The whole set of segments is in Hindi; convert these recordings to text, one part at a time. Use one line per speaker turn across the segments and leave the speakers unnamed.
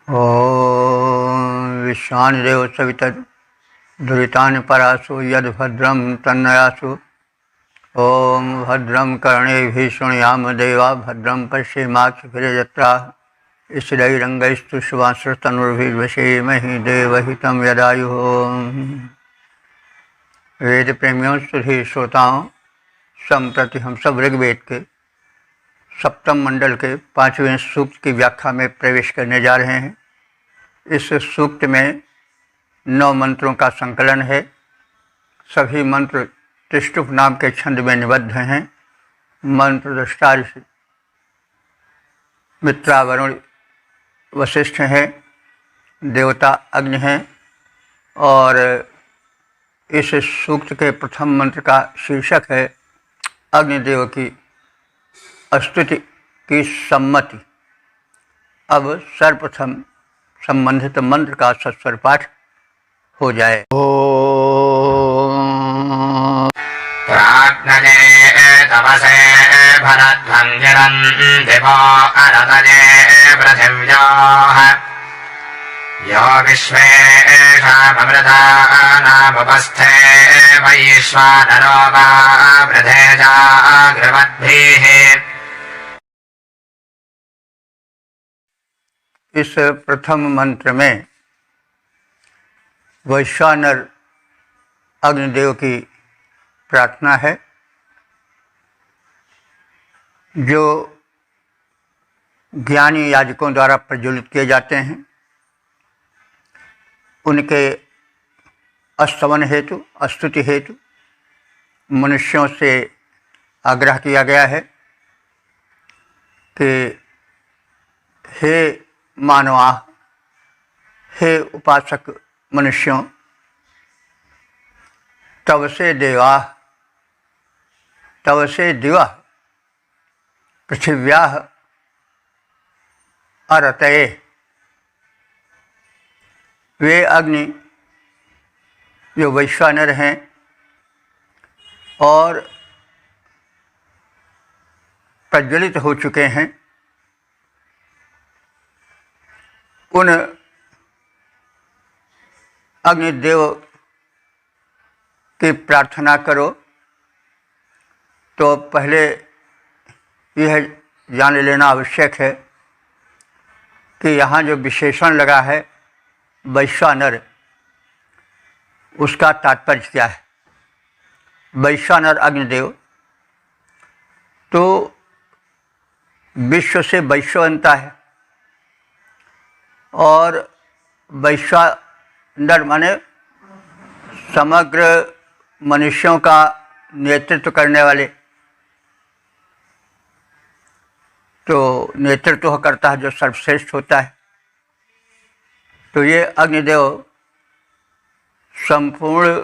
ॐ विश्वानिदेव सवितर् दुरितानि परासु यद्भद्रं तन्नयासु। ॐ भद्रं कर्णेभिः शृणुयाम देवा भद्रं पश्येमाक्षभिर्यजत्राः स्थिरैरङ्गैस्तु शुभांशस्तनुर्भिर्वशेमहि देवहितं यदायुः। वेद प्रेमियों सुधी श्रोताओं, संप्रति हम सब ऋग्वेद के सप्तम मंडल के 5वें सूक्त की व्याख्या में प्रवेश करने जा रहे हैं। इस सूक्त में 9 मंत्रों का संकलन है। सभी मंत्र त्रिष्टुप नाम के छंद में निबद्ध हैं। मंत्र दृष्टा ऋषि मित्रा वरुण वशिष्ठ हैं, देवता अग्नि हैं और इस सूक्त के प्रथम मंत्र का शीर्षक है अग्निदेव की स्तुति की सम्मति। अब सर्वप्रथम संबंधित मंत्र का सस्वर पाठ हो जाए। ओम
प्राज्ञने तपसे भरध्वंजनं दिवो अरदने पृथिव्याः यो विश्वेषामृतानामुपस्थे वैश्वानरो वा वृधेजाग्रवद्भिः।
इस प्रथम मंत्र में वैश्वानर अग्निदेव की प्रार्थना है, जो ज्ञानी याजकों द्वारा प्रज्वलित किए जाते हैं। उनके स्तवन हेतु, स्तुति हेतु मनुष्यों से आग्रह किया गया है कि हे मानवा, हे उपासक मनुष्यों, तव से दिवा पृथिव्याः अरतये। वे अग्नि जो वैश्वानर हैं और प्रज्वलित हो चुके हैं, उन अग्निदेव की प्रार्थना करो। तो पहले यह जान लेना आवश्यक है कि यहाँ जो विशेषण लगा है वैश्वानर, उसका तात्पर्य क्या है। वैश्वानर अग्निदेव तो विश्व से वैश्व बनता है और वैश्वानर माने समग्र मनुष्यों का नेतृत्व करने वाले। तो नेतृत्व करता है जो सर्वश्रेष्ठ होता है। तो ये अग्निदेव संपूर्ण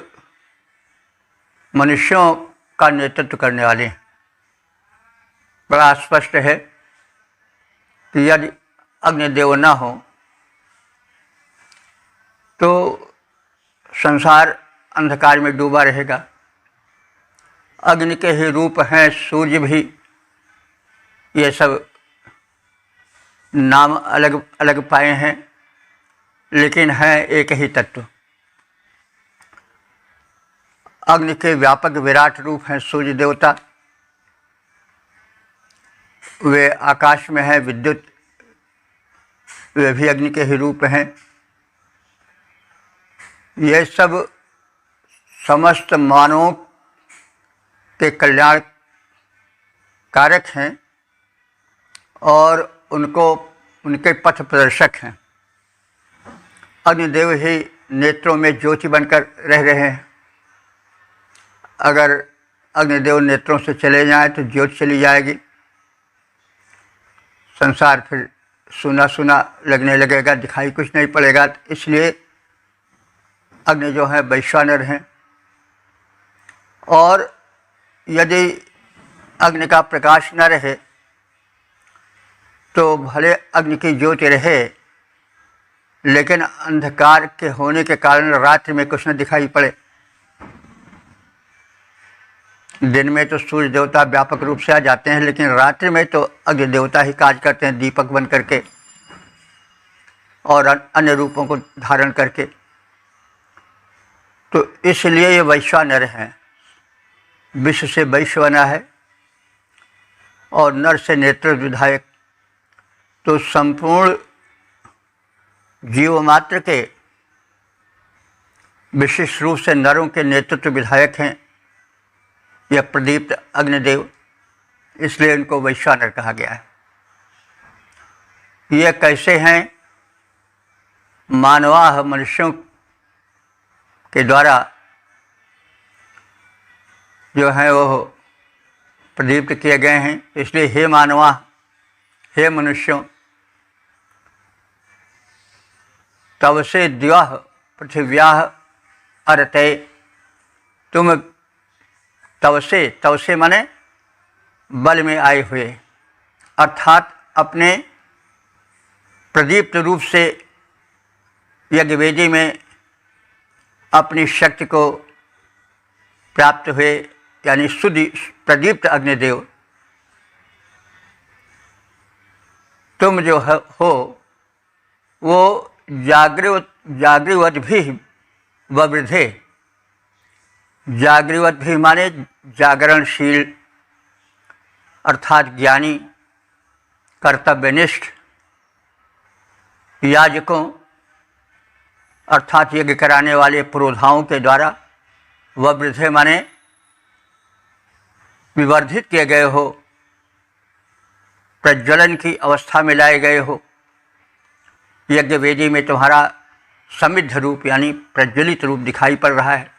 मनुष्यों का नेतृत्व करने वाले हैं। बड़ा स्पष्ट है कि यदि अग्निदेव न हो तो संसार अंधकार में डूबा रहेगा। अग्नि के ही रूप हैं सूर्य भी। ये सब नाम अलग अलग पाए हैं, लेकिन हैं एक ही तत्व। अग्नि के व्यापक विराट रूप हैं सूर्य देवता। वे आकाश में हैं, विद्युत, वे भी अग्नि के ही रूप हैं। ये सब समस्त मानवों के कल्याण कारक हैं और उनके पथ प्रदर्शक हैं। अग्निदेव ही नेत्रों में ज्योति बनकर रह रहे हैं। अगर अग्निदेव नेत्रों से चले जाएं तो ज्योति चली जाएगी, संसार फिर सूना सूना लगने लगेगा, दिखाई कुछ नहीं पड़ेगा। इसलिए अग्नि जो है वैश्वानर हैं। और यदि अग्नि का प्रकाश न रहे तो भले अग्नि की ज्योति रहे, लेकिन अंधकार के होने के कारण रात्रि में कुछ न दिखाई पड़े। दिन में तो सूर्य देवता व्यापक रूप से आ जाते हैं, लेकिन रात्रि में तो अग्नि देवता ही कार्य करते हैं दीपक बन करके। और अन्य रूपों को धारण करके। तो इसलिए ये वैश्वानर हैं। विश्व से वैश्य बना है और नर से नेत्र विधायक। तो संपूर्ण जीव मात्र के विशिष्ट रूप से नरों के नेतृत्व विधायक हैं यह प्रदीप्त अग्निदेव, इसलिए इनको वैश्वानर कहा गया है। ये कैसे हैं? मानवाह मनुष्यों के द्वारा जो है वो प्रदीप्त किए गए हैं। इसलिए हे मानवा, हे मनुष्यों, तब से द्यः पृथिव्याः अरते, तुम तब से माने बल में आए हुए, अर्थात अपने प्रदीप्त रूप से यज्ञवेदी में अपनी शक्ति को प्राप्त हुए, यानी शुद्ध प्रदीप्त अग्निदेव। तुम जो हो वो जागृवत भी ववृद्धे, जागृवत भी माने जागरणशील, अर्थात ज्ञानी, कर्तव्यनिष्ठ याजकों अर्थात यज्ञ कराने वाले पुरोधाओं के द्वारा ववृद्धे माने विवर्धित किए गए हो, प्रज्वलन की अवस्था में लाए गए हो। यज्ञ वेदी में तुम्हारा समिद्ध रूप यानी प्रज्वलित रूप दिखाई पड़ रहा है।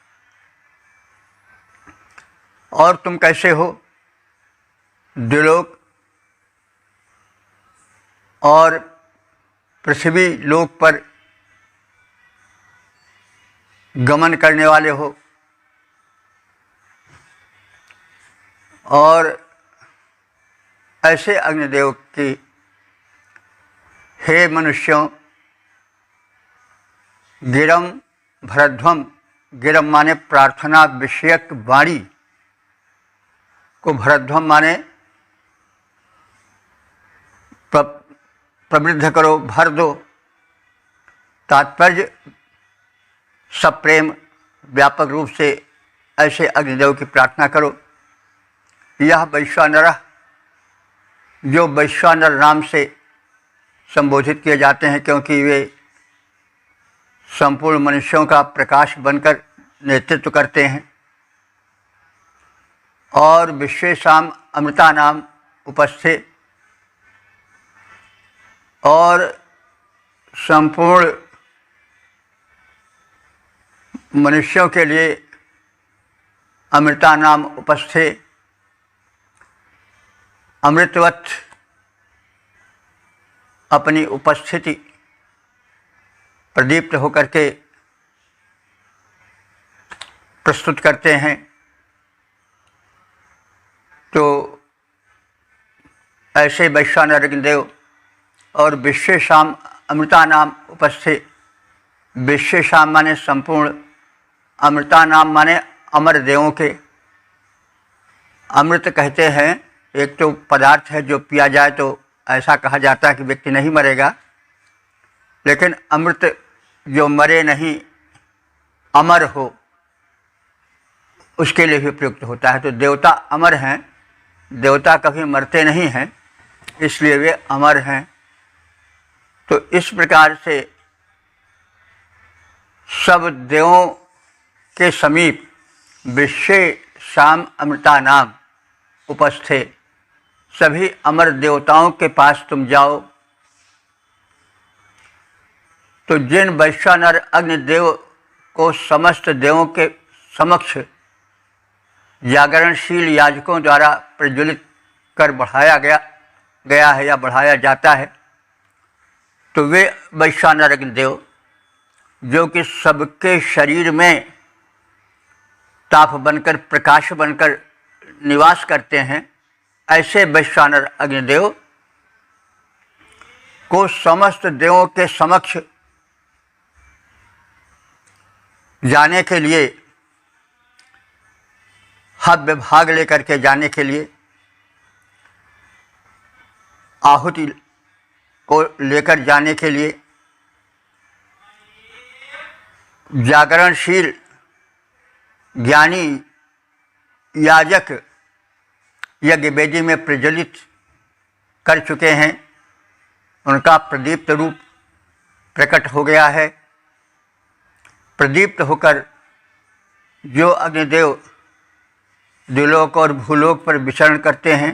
और तुम कैसे हो? द्युलोक और पृथ्वी लोक पर गमन करने वाले हो, और ऐसे अग्निदेव की हे मनुष्यों, गिरम भरध्वम, गिरम माने प्रार्थना विषयक वाणी को, भरध्वम माने प्रवृद्ध करो, भर दो। तात्पर्य सप्रेम व्यापक रूप से ऐसे अग्निदेव की प्रार्थना करो। यह वैश्वानर, जो वैश्वानर नाम से संबोधित किए जाते हैं क्योंकि वे संपूर्ण मनुष्यों का प्रकाश बनकर नेतृत्व करते हैं। और विश्वेशाम अमृता नाम उपस्थित, और संपूर्ण मनुष्यों के लिए अमृता नाम उपस्थित, अमृतवत अपनी उपस्थिति प्रदीप्त होकर के प्रस्तुत करते हैं। तो ऐसे वैश्वानर अग्निदेव और विश्वेशाम अमृता नाम उपस्थित, विश्वेशाम माने संपूर्ण, अमृता नाम माने अमर देवों के। अमृत कहते हैं एक तो पदार्थ है जो पिया जाए तो ऐसा कहा जाता है कि व्यक्ति नहीं मरेगा, लेकिन अमृत जो मरे नहीं अमर हो उसके लिए भी प्रयुक्त होता है। तो देवता अमर हैं, देवता कभी मरते नहीं हैं, इसलिए वे अमर हैं। तो इस प्रकार से सब देवों के समीप विश्वेशाम अमृता नाम उपस्थित, सभी अमर देवताओं के पास तुम जाओ। तो जिन वैश्वानर अग्निदेव को समस्त देवों के समक्ष जागरणशील याजकों द्वारा प्रज्वलित कर बढ़ाया गया है या बढ़ाया जाता है, तो वे वैश्वानर अग्निदेव जो कि सबके शरीर में ताप बनकर, प्रकाश बनकर निवास करते हैं, ऐसे वैश्वानर अग्निदेव को समस्त देवों के समक्ष जाने के लिए, हव्य भाग लेकर के जाने के लिए, आहुति को लेकर जाने के लिए जागरणशील ज्ञानी याजक यज्ञ वेदी में प्रज्वलित कर चुके हैं, उनका प्रदीप्त रूप प्रकट हो गया है। प्रदीप्त होकर जो अग्निदेव द्युलोक और भूलोक पर विचरण करते हैं,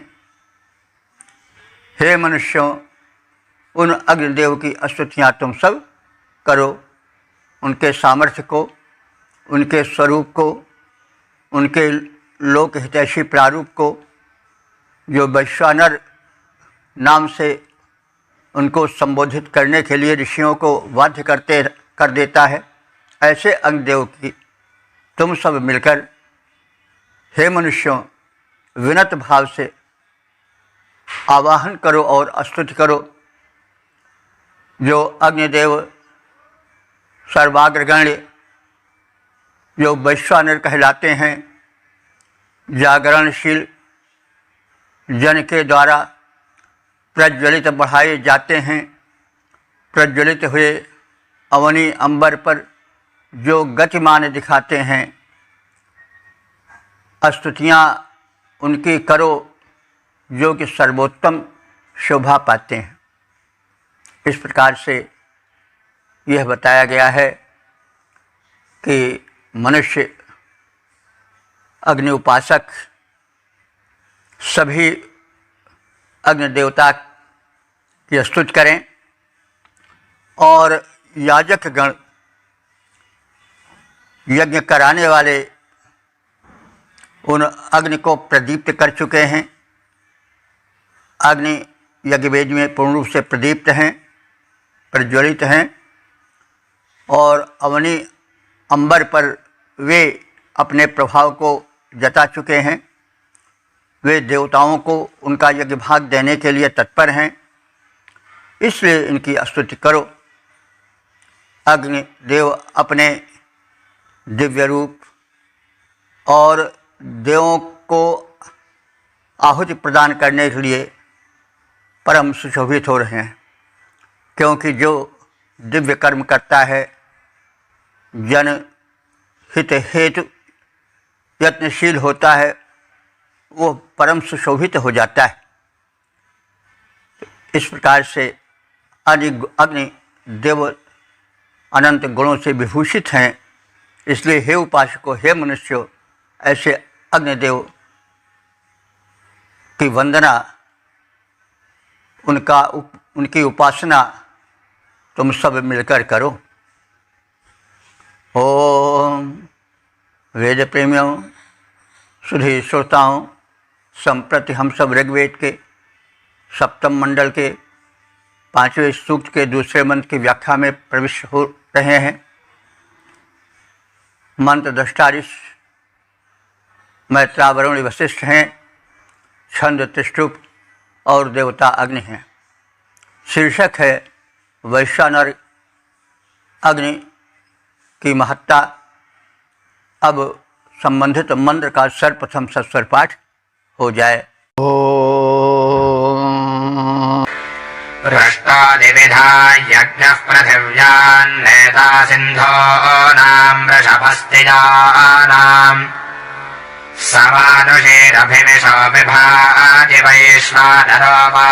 हे मनुष्यों, उन अग्निदेव की स्तुतियाँ तुम सब करो। उनके सामर्थ्य को, उनके स्वरूप को, उनके लोक हितैषी प्रारूप को, जो वैश्वानर नाम से उनको संबोधित करने के लिए ऋषियों को बाध्य कर देता है, ऐसे अग्निदेव की तुम सब मिलकर हे मनुष्यों विनत भाव से आवाहन करो और स्तुति करो। जो अग्निदेव सर्वाग्रगण्य, जो वैश्वानर कहलाते हैं, जागरणशील जन के द्वारा प्रज्वलित बढ़ाए जाते हैं, प्रज्वलित हुए अवनी अंबर पर जो गतिमान दिखाते हैं, स्तुतियाँ उनकी करो जो कि सर्वोत्तम शोभा पाते हैं। इस प्रकार से यह बताया गया है कि मनुष्य अग्नि उपासक सभी अग्नि देवता की स्तुति करें और याजक गण यज्ञ कराने वाले उन अग्नि को प्रदीप्त कर चुके हैं। अग्नि यज्ञवेद में पूर्ण रूप से प्रदीप्त हैं, प्रज्वलित हैं और अवनी अंबर पर वे अपने प्रभाव को जता चुके हैं। वे देवताओं को उनका यज्ञ भाग देने के लिए तत्पर हैं, इसलिए इनकी स्तुति करो। अग्निदेव अपने दिव्य रूप और देवों को आहुति प्रदान करने के लिए परम सुशोभित हो रहे हैं, क्योंकि जो दिव्य कर्म करता है, जन हित हेतु यत्नशील होता है, वो परम सुशोभित हो जाता है। इस प्रकार से अग्नि देव अनंत गुणों से विभूषित हैं। इसलिए हे उपासकों, हे मनुष्यों, ऐसे अग्निदेव की वंदना, उनकी उपासना तुम सब मिलकर करो। ओम वेद प्रेमियों, सुधी श्रोताओं, संप्रति हम सब ऋग्वेद के सप्तम मंडल के 5वें सूक्त के दूसरे मंत्र की व्याख्या में प्रविष्ट हो रहे हैं। मंत्र दृष्टा ऋषि मैत्रावरुण वशिष्ठ हैं, छंद त्रिष्टुप और देवता अग्नि हैं। शीर्षक है वैश्वानर अग्नि की महत्ता। अब संबंधित मंत्र का सर्वप्रथम सस्वर पाठ हो जाए।
रष्टादिविधा यज्ञः पृथिव्यान्नेता सिन्धूनां वृषभस्तिजानां समानुषेरभिनिशो विभाति वैश्वानरो वा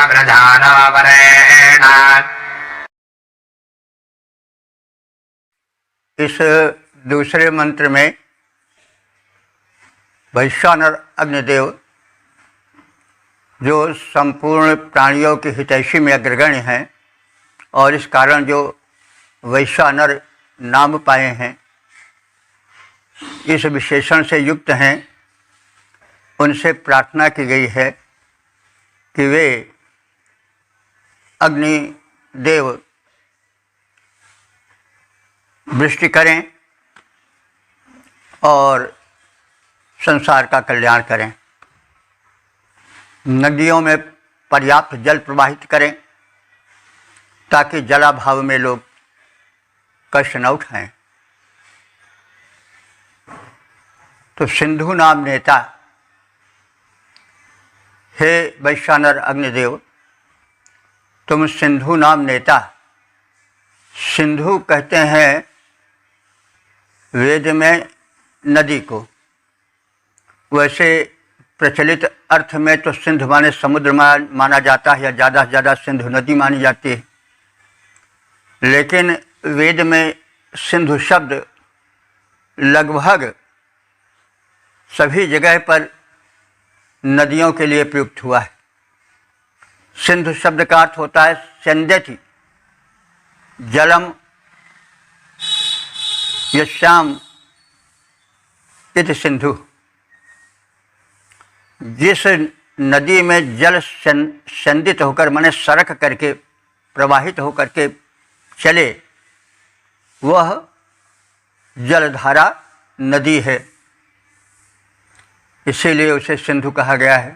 वृधानो वरेण।
इस दूसरे मंत्र में वैश्वानर अग्निदेव, जो संपूर्ण प्राणियों के हितैषी में अग्रगण्य हैं और इस कारण जो वैश्वानर नाम पाए हैं, इस विशेषण से युक्त हैं, उनसे प्रार्थना की गई है कि वे अग्निदेव वृष्टि करें और संसार का कल्याण करें। नदियों में पर्याप्त जल प्रवाहित करें ताकि जलाभाव में लोग कष्ट न उठाएं। तो सिंधु नाम नेता, हे वैश्वानर अग्निदेव, तुम सिंधु नाम नेता। सिंधु कहते हैं वेद में नदी को, वैसे प्रचलित अर्थ में तो सिंधु माने समुद्र माना जाता है या ज़्यादा से ज़्यादा सिंधु नदी मानी जाती है, लेकिन वेद में सिंधु शब्द लगभग सभी जगह पर नदियों के लिए प्रयुक्त हुआ है। सिंधु शब्द का अर्थ होता है संध्यति, जलम यस्याम इति सिंधु। जिस नदी में जल संदित होकर माने सरक करके प्रवाहित होकर के चले, वह जलधारा नदी है, इसीलिए उसे सिंधु कहा गया है।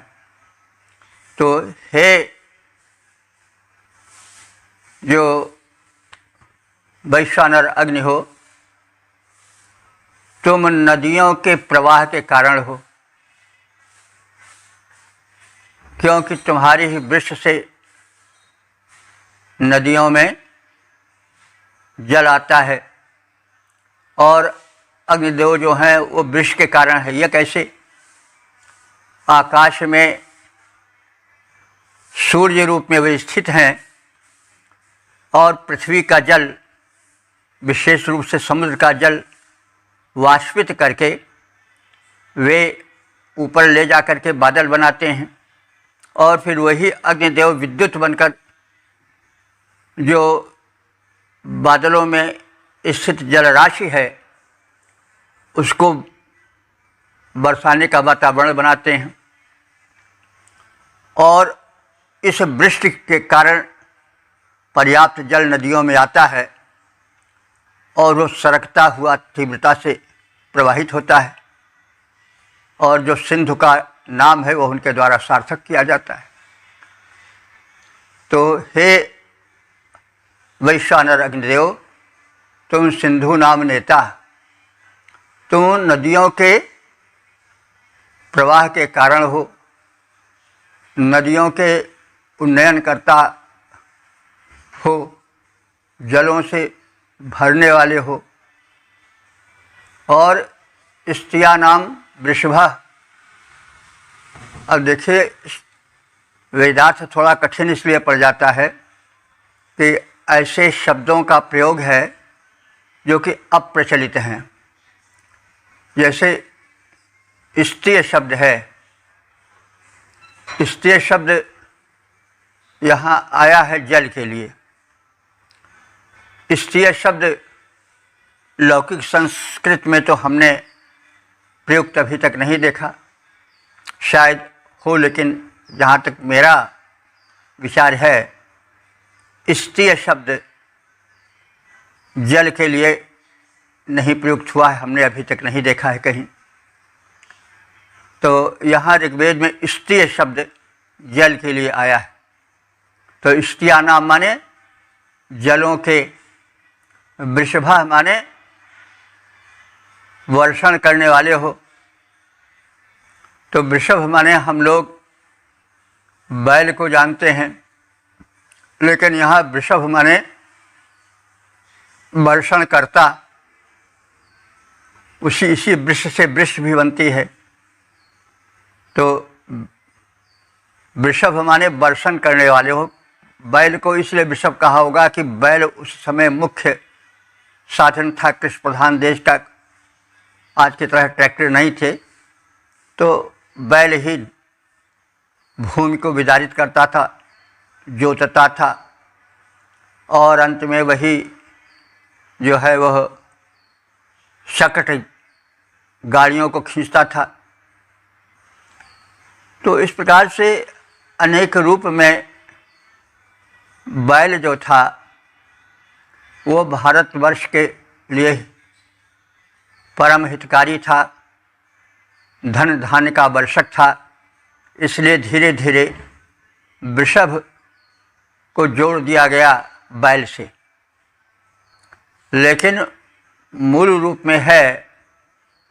तो हे जो वैश्वानर अग्नि हो, तुम नदियों के प्रवाह के कारण हो, क्योंकि तुम्हारी ही वृक्ष से नदियों में जल आता है, और अग्निदेव जो हैं वो वृक्ष के कारण है। यह कैसे? आकाश में सूर्य रूप में वे स्थित हैं, और पृथ्वी का जल, विशेष रूप से समुद्र का जल वाष्पित करके वे ऊपर ले जा कर के बादल बनाते हैं, और फिर वही अग्निदेव विद्युत बनकर जो बादलों में स्थित जलराशि है उसको बरसाने का वातावरण बनाते हैं। और इस वृष्टि के कारण पर्याप्त जल नदियों में आता है, और वो सरकता हुआ तीव्रता से प्रवाहित होता है, और जो सिंधु का नाम है वो उनके द्वारा सार्थक किया जाता है। तो हे वैश्वानर अग्निदेव, तुम सिंधु नाम नेता, तुम नदियों के प्रवाह के कारण हो, नदियों के उन्नयन करता हो, जलों से भरने वाले हो। और स्त्रिया नाम वृषभा। अब देखिए, वेदार्थ थोड़ा कठिन इसलिए पड़ जाता है कि ऐसे शब्दों का प्रयोग है जो कि अप्रचलित हैं। जैसे स्त्रीय शब्द है, स्त्रीय शब्द यहाँ आया है जल के लिए। स्त्रीय शब्द लौकिक संस्कृत में तो हमने प्रयुक्त अभी तक नहीं देखा, शायद हो, लेकिन जहाँ तक मेरा विचार है, स्त्रीय शब्द जल के लिए नहीं प्रयुक्त हुआ है, हमने अभी तक नहीं देखा है कहीं। तो यहाँ ऋग्वेद में स्त्रीय शब्द जल के लिए आया है। तो स्त्रिया नाम माने जलों के, वृषभा माने वर्षण करने वाले हो। तो वृषभ माने हम लोग बैल को जानते हैं, लेकिन यहाँ वृषभ माने वर्षण करता, इसी वृक्ष से वृक्ष भी बनती है। तो वृषभ माने वर्षण करने वाले हो। बैल को इसलिए वृषभ कहा होगा कि बैल उस समय मुख्य साधन था कृषि प्रधान देश का, आज की तरह ट्रैक्टर नहीं थे, तो बैल ही भूमि को विदारित करता था, जोतता था, और अंत में वही जो है वह शकट गाड़ियों को खींचता था। तो इस प्रकार से अनेक रूप में बैल जो था वो भारतवर्ष के लिए परम हितकारी था, धन धान्य का वर्षक था। इसलिए धीरे धीरे वृषभ को जोड़ दिया गया बैल से, लेकिन मूल रूप में है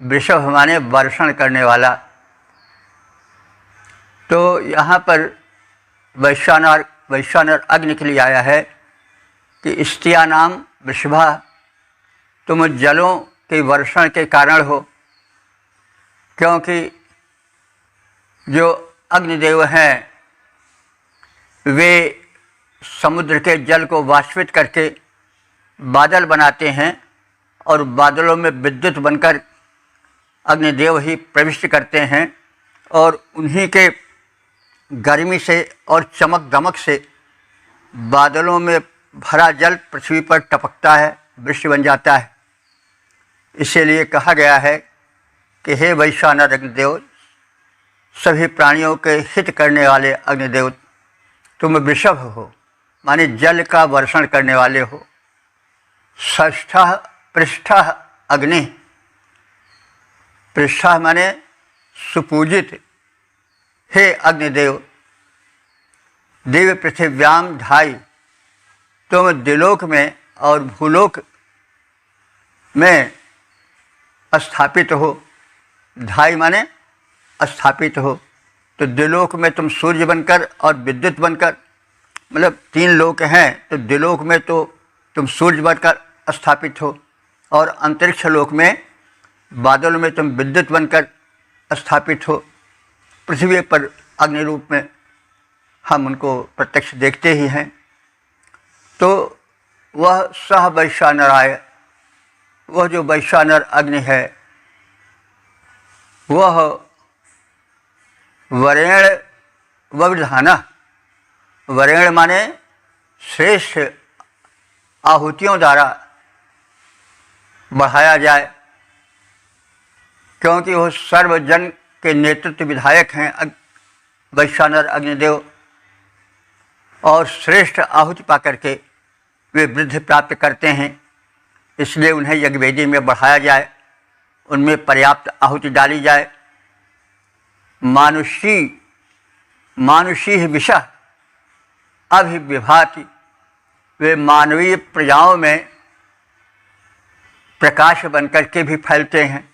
वृषभ माने वर्षण करने वाला। तो यहाँ पर वैश्वानर अग्नि के लिए आया है कि स्त्रिया नाम वृषभा, तुम जलों के वर्षण के कारण हो, क्योंकि जो अग्निदेव हैं वे समुद्र के जल को वाष्पित करके बादल बनाते हैं और बादलों में विद्युत बनकर अग्निदेव ही प्रविष्ट करते हैं और उन्हीं के गर्मी से और चमक दमक से बादलों में भरा जल पृथ्वी पर टपकता है, वृष्टि बन जाता है। इसीलिए कहा गया है कि हे वैश्वानर अग्निदेव, सभी प्राणियों के हित करने वाले अग्निदेव, तुम वृषभ हो, माने जल का वर्षण करने वाले हो। षष्ठः पृष्ठः अग्नि, पृष्ठः माने सुपूजित, हे अग्निदेव, दिव्य पृथिव्याम धाई, तुम दिलोक में और भूलोक में स्थापित हो। धाई माने स्थापित हो, तो दिलोक में तुम सूर्य बनकर और विद्युत बनकर, मतलब 3 लोक हैं, तो दिलोक में तो तुम सूर्य बनकर स्थापित हो और अंतरिक्ष लोक में बादलों में तुम विद्युत बनकर स्थापित हो। पृथ्वी पर अग्नि रूप में हम उनको प्रत्यक्ष देखते ही हैं। तो वह सह वैश्वानराय, वह जो वैश्वानर अग्नि है, वह वरेण वविधाना, वरेण माने श्रेष्ठ आहुतियों द्वारा बढ़ाया जाए, क्योंकि वो सर्वजन के नेतृत्व विधायक हैं वैश्वानर अग्निदेव, और श्रेष्ठ आहुति पा करके वे वृद्धि प्राप्त करते हैं। इसलिए उन्हें यज्ञवेदी में बढ़ाया जाए, उनमें पर्याप्त आहुति डाली जाए। मानुषी विषा अभिविभाति, वे मानवीय प्रजाओं में प्रकाश बनकर के भी फैलते हैं।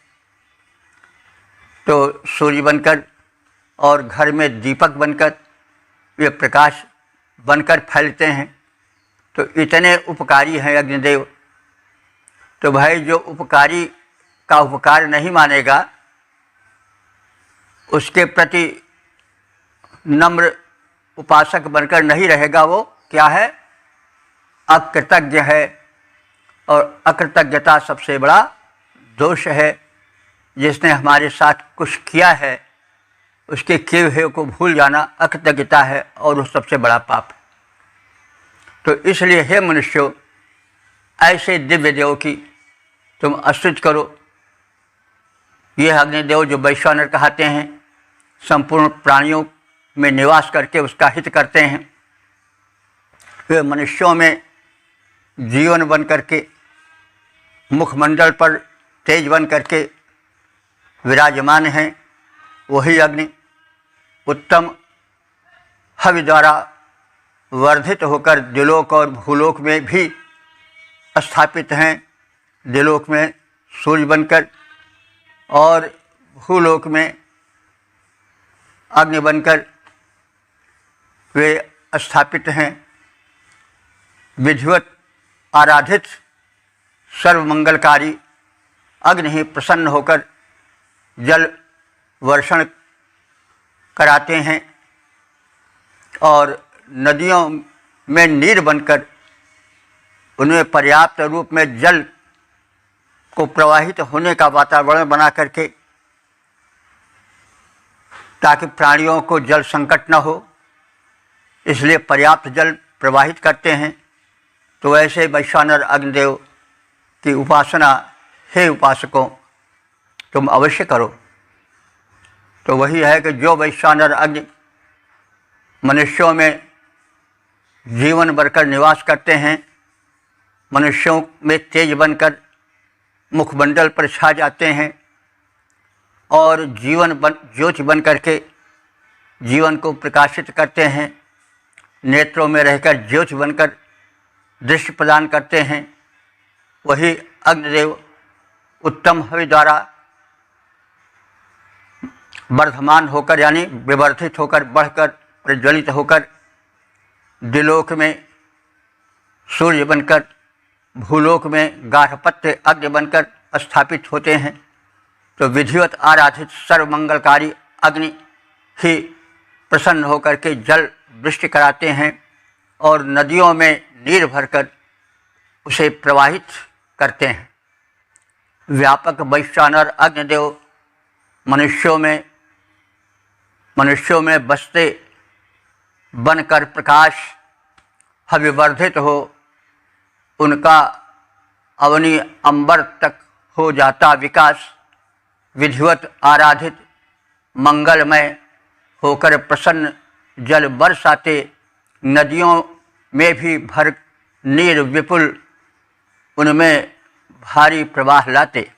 तो सूर्य बनकर और घर में दीपक बनकर वे प्रकाश बनकर फैलते हैं। तो इतने उपकारी हैं अग्निदेव। तो भाई जो उपकारी का उपकार नहीं मानेगा, उसके प्रति नम्र उपासक बनकर नहीं रहेगा, वो क्या है? अकृतज्ञ है। और अकृतज्ञता सबसे बड़ा दोष है। जिसने हमारे साथ कुछ किया है उसके किए हुए को भूल जाना अकृतज्ञता है, और वो सबसे बड़ा पाप है। तो इसलिए हे मनुष्यों, ऐसे दिव्य देव की तुम स्तुति करो। यह अग्निदेव जो वैश्वानर कहते हैं, संपूर्ण प्राणियों में निवास करके उसका हित करते हैं। वे मनुष्यों में जीवन बन करके, मुखमंडल पर तेज बन करके विराजमान हैं। वही अग्नि उत्तम हवि द्वारा वर्धित होकर दिलोक और भूलोक में भी स्थापित हैं। दिलोक में सूर्य बनकर और भूलोक में अग्नि बनकर वे स्थापित हैं। विधिवत आराधित सर्वमंगलकारी अग्नि ही प्रसन्न होकर जल वर्षण कराते हैं और नदियों में नीर बनकर उनमें पर्याप्त रूप में जल को प्रवाहित होने का वातावरण बना करके, ताकि प्राणियों को जल संकट न हो, इसलिए पर्याप्त जल प्रवाहित करते हैं। तो ऐसे वैश्वानर अग्निदेव की उपासना हे उपासकों तुम अवश्य करो। तो वही है कि जो वैश्वानर अग्नि मनुष्यों में जीवन बनकर निवास करते हैं, मनुष्यों में तेज बनकर मुखमंडल पर छा जाते हैं और ज्योति बन करके जीवन को प्रकाशित करते हैं, नेत्रों में रहकर ज्योति बनकर दृष्टि प्रदान करते हैं, वही अग्निदेव उत्तम हवि द्वारा वर्धमान होकर, यानी विवर्धित होकर, बढ़कर, प्रज्वलित होकर दिलोक में सूर्य बनकर, भूलोक में गार्हपत्य अग्नि बनकर स्थापित होते हैं तो विधिवत आराधित सर्वमंगलकारी अग्नि ही प्रसन्न होकर के जल वृष्टि कराते हैं और नदियों में नीर भरकर उसे प्रवाहित करते हैं। व्यापक वैश्वानर अग्निदेव मनुष्यों में बसते बनकर प्रकाश अविवर्धित हो उनका अवनी अंबर तक हो जाता विकास, विधिवत आराधित मंगलमय होकर प्रसन्न जल बरसाते, नदियों में भी भर नीर विपुल उनमें भारी प्रवाह लाते।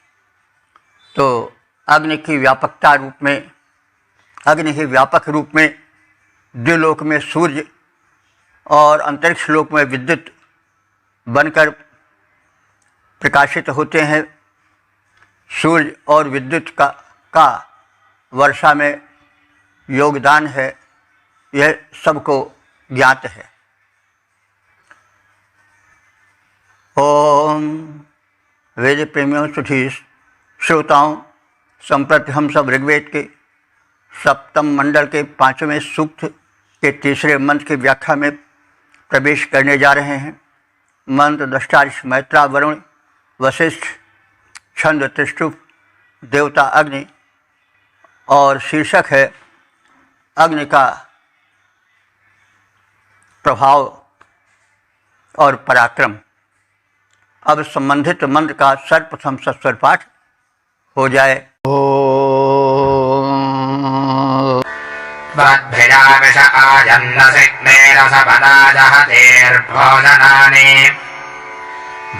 तो अग्नि ही व्यापक रूप में द्युलोक में सूर्य और अंतरिक्ष लोक में विद्युत बनकर प्रकाशित होते हैं। सूर्य और विद्युत का वर्षा में योगदान है, यह सबको ज्ञात है। ओम वेद प्रेमियों सुधी श्रोताओं, संप्रति हम सब ऋग्वेद के सप्तम मंडल के 5वें सूक्त के तीसरे मंत्र की व्याख्या में प्रवेश करने जा रहे हैं। मंत्र दृष्टा मैत्रा वरुण वशिष्ठ छंद त्रिष्टुप देवता अग्नि और शीर्षक है अग्नि का प्रभाव और पराक्रम। अब संबंधित मंत्र का सर्वप्रथम सस्वर पाठ हो जाए।
तद्भिराविष आजन्नसिग्नेरसपदाजहतेर्भोजनानि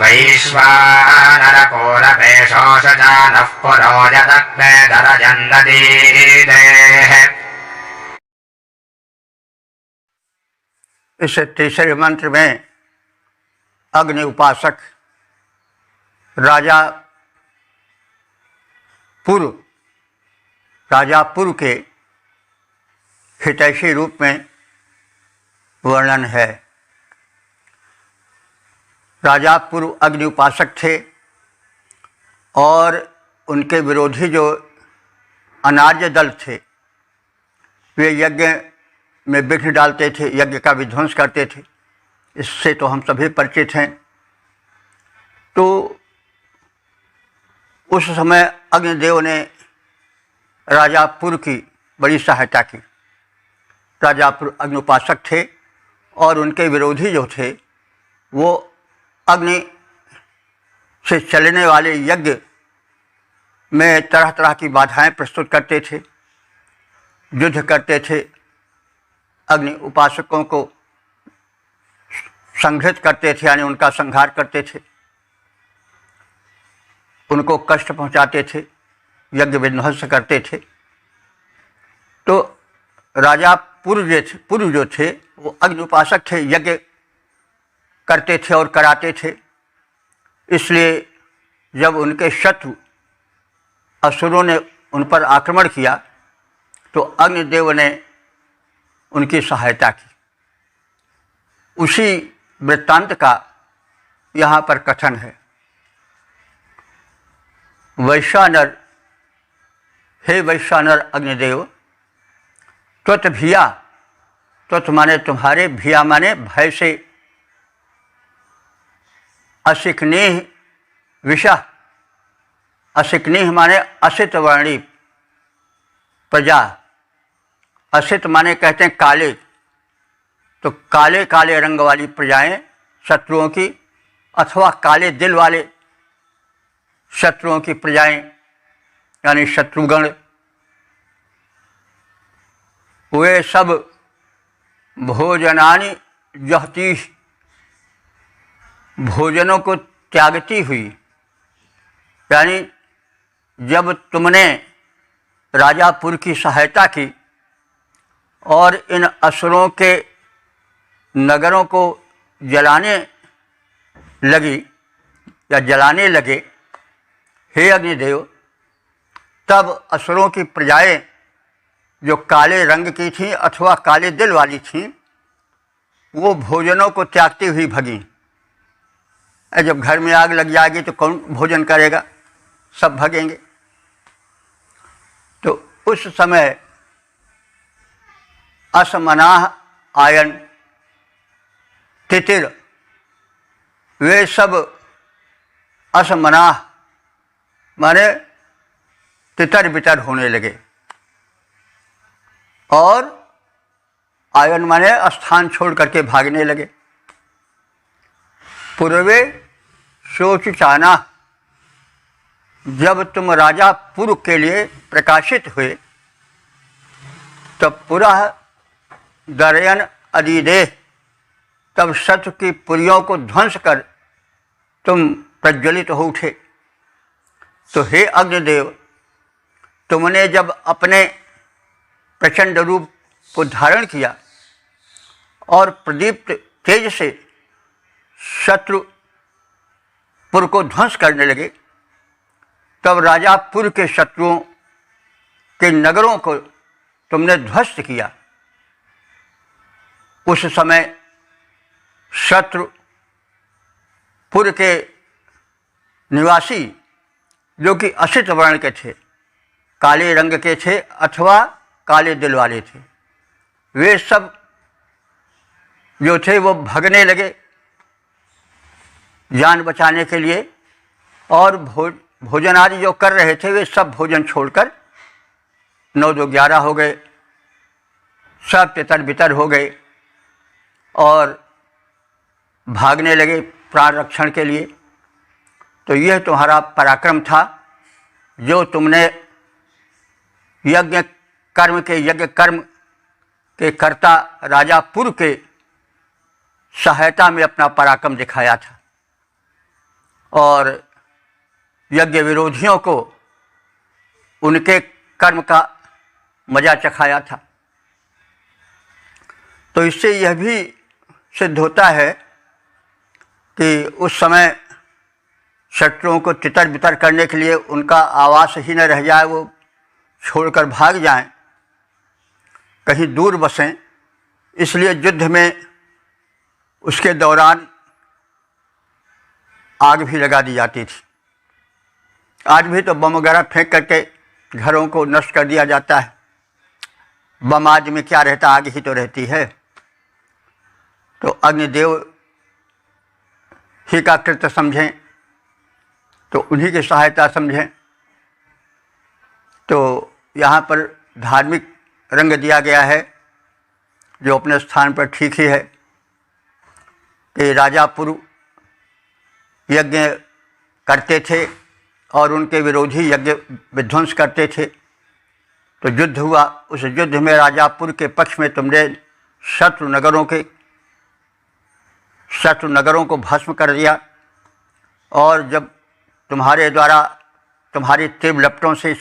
वैश्वानरपूरपेशोषजानः पुरोजदग्नेदरजन्नदीदेः।
इस तीसरे मंत्र में अग्नि उपासक राजा पुरु के हितैषी रूप में वर्णन है। राजा पुरु अग्नि उपासक थे और उनके विरोधी जो अनार्य दल थे वे यज्ञ में विघ्न डालते थे, यज्ञ का विध्वंस करते थे। इससे तो हम सभी परिचित हैं। तो उस समय अग्निदेव ने राजा पुरु की बड़ी सहायता की। राजा पुरु अग्नि उपासक थे और उनके विरोधी जो थे वो अग्नि से चलने वाले यज्ञ में तरह तरह की बाधाएं प्रस्तुत करते थे, युद्ध करते थे, अग्नि उपासकों को संघृत करते थे, यानी उनका संहार करते थे, उनको कष्ट पहुंचाते थे, यज्ञ विध्वंस करते थे। तो राजा पुरु जो थे वो अग्नि उपासक थे, यज्ञ करते थे और कराते थे। इसलिए जब उनके शत्रु असुरों ने उन पर आक्रमण किया तो अग्निदेव ने उनकी सहायता की। उसी वृत्तांत का यहाँ पर कथन है। वैश्वानर, हे वैश्वानर अग्निदेव, त्वत भिया, त्वत माने तुम्हारे, भिया माने भय से, असिकनेह विषा, असिकनेह माने असित वर्णी प्रजा, असित माने कहते हैं काले, तो काले काले रंग वाली प्रजाएं शत्रुओं की, अथवा काले दिल वाले शत्रुओं की प्रजाएं यानी शत्रुगण, वे सब भोजनानि जहती, भोजनों को त्यागती हुई। यानी जब तुमने राजापुर की सहायता की और इन असुरों के नगरों को जलाने लगे, हे अग्निदेव, तब असुरों की प्रजाएं जो काले रंग की थीं अथवा काले दिल वाली थीं, वो भोजनों को त्यागती हुई भगी। जब घर में आग लग जाएगी तो कौन भोजन करेगा? सब भगेंगे। तो उस समय असमनाह आयन तितिर, वे सब असमनाह माने तितर बितर होने लगे, और आयन माने स्थान छोड़ करके भागने लगे। पूर्वे सोच चाना, जब तुम राजा पुर के लिए प्रकाशित हुए तब पुरः दरयन अधिदेह, तब शत्रु की पुरियों को ध्वंस कर तुम प्रज्वलित हो उठे। तो हे अग्निदेव, तुमने जब अपने प्रचंड रूप को धारण किया और प्रदीप्त तेज से शत्रुपुर को ध्वंस करने लगे, तब राजापुर के शत्रुओं के नगरों को तुमने ध्वस्त किया। उस समय शत्रुपुर के निवासी, जो कि असित वर्ण के थे, काले रंग के थे अथवा काले दिल वाले थे, वे सब जो थे वो भगने लगे जान बचाने के लिए, और भोजन आदि जो कर रहे थे वे सब भोजन छोड़कर 9-2-11 हो गए, सब तितर बितर हो गए और भागने लगे प्राण रक्षण के लिए। तो यह तुम्हारा पराक्रम था, जो तुमने यज्ञ कर्म के कर्ता राजापुर के सहायता में अपना पराक्रम दिखाया था, और यज्ञ विरोधियों को उनके कर्म का मजा चखाया था। तो इससे यह भी सिद्ध होता है कि उस समय शत्रुओं को तितर बितर करने के लिए उनका आवास ही न रह जाए, वो छोड़कर भाग जाएं, कहीं दूर बसें। इसलिए युद्ध में उसके दौरान आग भी लगा दी जाती थी। आज भी तो बम वगैरह फेंक करके घरों को नष्ट कर दिया जाता है। बम आज में क्या रहता, आग ही तो रहती है। तो अग्निदेव ही का कृत्य समझें, तो उन्हीं की सहायता समझें। तो यहाँ पर धार्मिक रंग दिया गया है, जो अपने स्थान पर ठीक ही है, कि राजापुर यज्ञ करते थे और उनके विरोधी यज्ञ विध्वंस करते थे। तो युद्ध हुआ, उस युद्ध में राजापुर के पक्ष में तुमने शत्रु नगरों को भस्म कर दिया, और जब तुम्हारे द्वारा तुम्हारी तीव्र लपटों से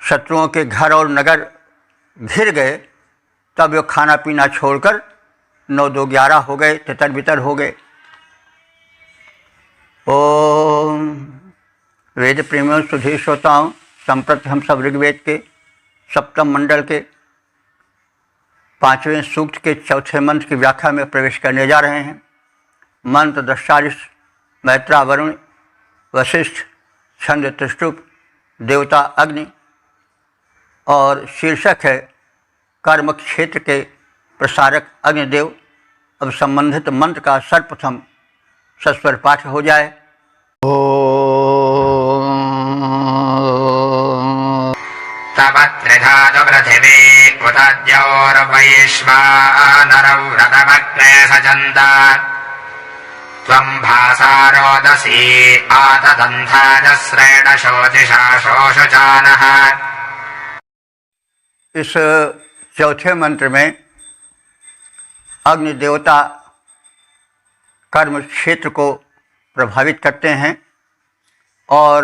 शत्रुओं के घर और नगर घिर गए, तब वो खाना पीना छोड़कर 9-2-11 हो गए, तितर बितर हो गए। ओम वेद प्रेमियों सुधी श्रोताओं, संप्रति हम सब ऋग्वेद के 7वें मंडल के 5वें सूक्त के 4थे मंत्र की व्याख्या में प्रवेश करने जा रहे हैं। मंत्र द्रष्टारिष मैत्रा वरुण वशिष्ठ छंद त्रिष्टुप देवता अग्नि, और शीर्षक है कर्म क्षेत्र के प्रसारक अग्निदेव। अब संबंधित मंत्र का सर्वप्रथम सस्वर पाठ हो जाए।
तव त्रिधातु पृथिवी उतद्योर्वैश्वानरौ रथमग्ने सचन्त त्वं भासारोदसी आतदन्थाजस्रेण शोचिषा शोषुचानः।
इस चौथे मंत्र में अग्नि देवता कर्म क्षेत्र को प्रभावित करते हैं और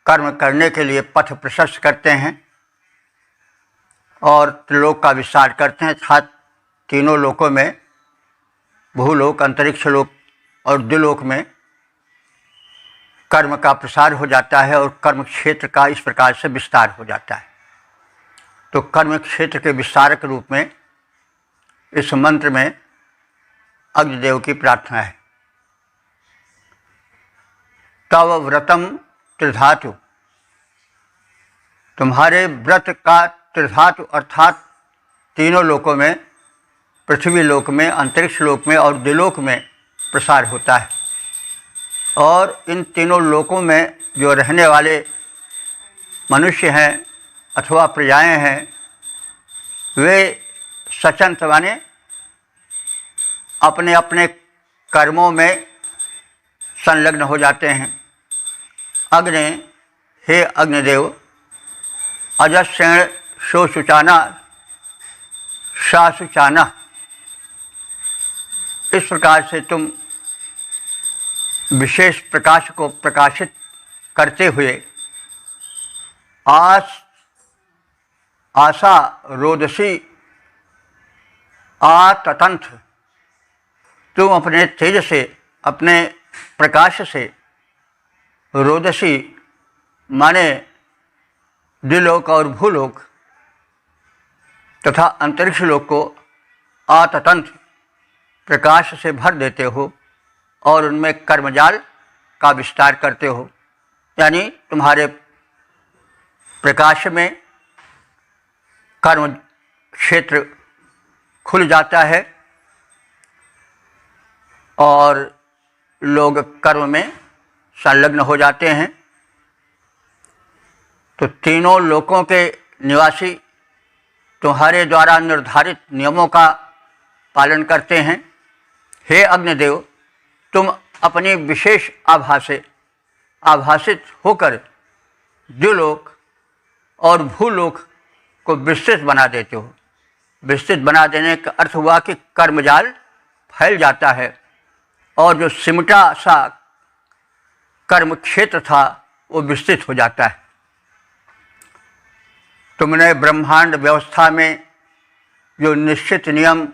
कर्म करने के लिए पथ प्रशस्त करते हैं और त्रिलोक का विस्तार करते हैं। अर्थात तीनों लोकों में, भूलोक, अंतरिक्ष लोक और द्युलोक में कर्म का प्रसार हो जाता है और कर्म क्षेत्र का इस प्रकार से विस्तार हो जाता है। तो कर्म क्षेत्र के विस्तारक रूप में इस मंत्र में अग्निदेव की प्रार्थना है। तव व्रतम त्रिधातु, तुम्हारे व्रत का त्रिधातु अर्थात तीनों लोकों में, पृथ्वी लोक में, अंतरिक्ष लोक में और दिलोक में प्रसार होता है। और इन तीनों लोकों में जो रहने वाले मनुष्य हैं अथवा प्रजाएं हैं, वे सचंत माने अपने अपने कर्मों में संलग्न हो जाते हैं। अग्नि, हे अग्निदेव, अजस्यण शोशुचाना शासुचाना, इस प्रकार से तुम विशेष प्रकाश को प्रकाशित करते हुए आशा रोदसी आततंथ, तुम अपने तेज से, अपने प्रकाश से, रोदसी माने द्विलोक और भूलोक तथा अंतरिक्ष लोक को आततंथ प्रकाश से भर देते हो और उनमें कर्मजाल का विस्तार करते हो। यानी तुम्हारे प्रकाश में कर्म क्षेत्र खुल जाता है और लोग कर्म में संलग्न हो जाते हैं। तो तीनों लोकों के निवासी तुम्हारे द्वारा निर्धारित नियमों का पालन करते हैं। हे अग्निदेव, तुम अपनी विशेष आभा से आभासित होकर द्युलोक और भूलोक को विस्तृत बना देते हो। विस्तृत बना देने का अर्थ हुआ कि कर्मजाल फैल जाता है और जो सिमटा सा कर्म क्षेत्र था वो विस्तृत हो जाता है। तुमने ब्रह्मांड व्यवस्था में जो निश्चित नियम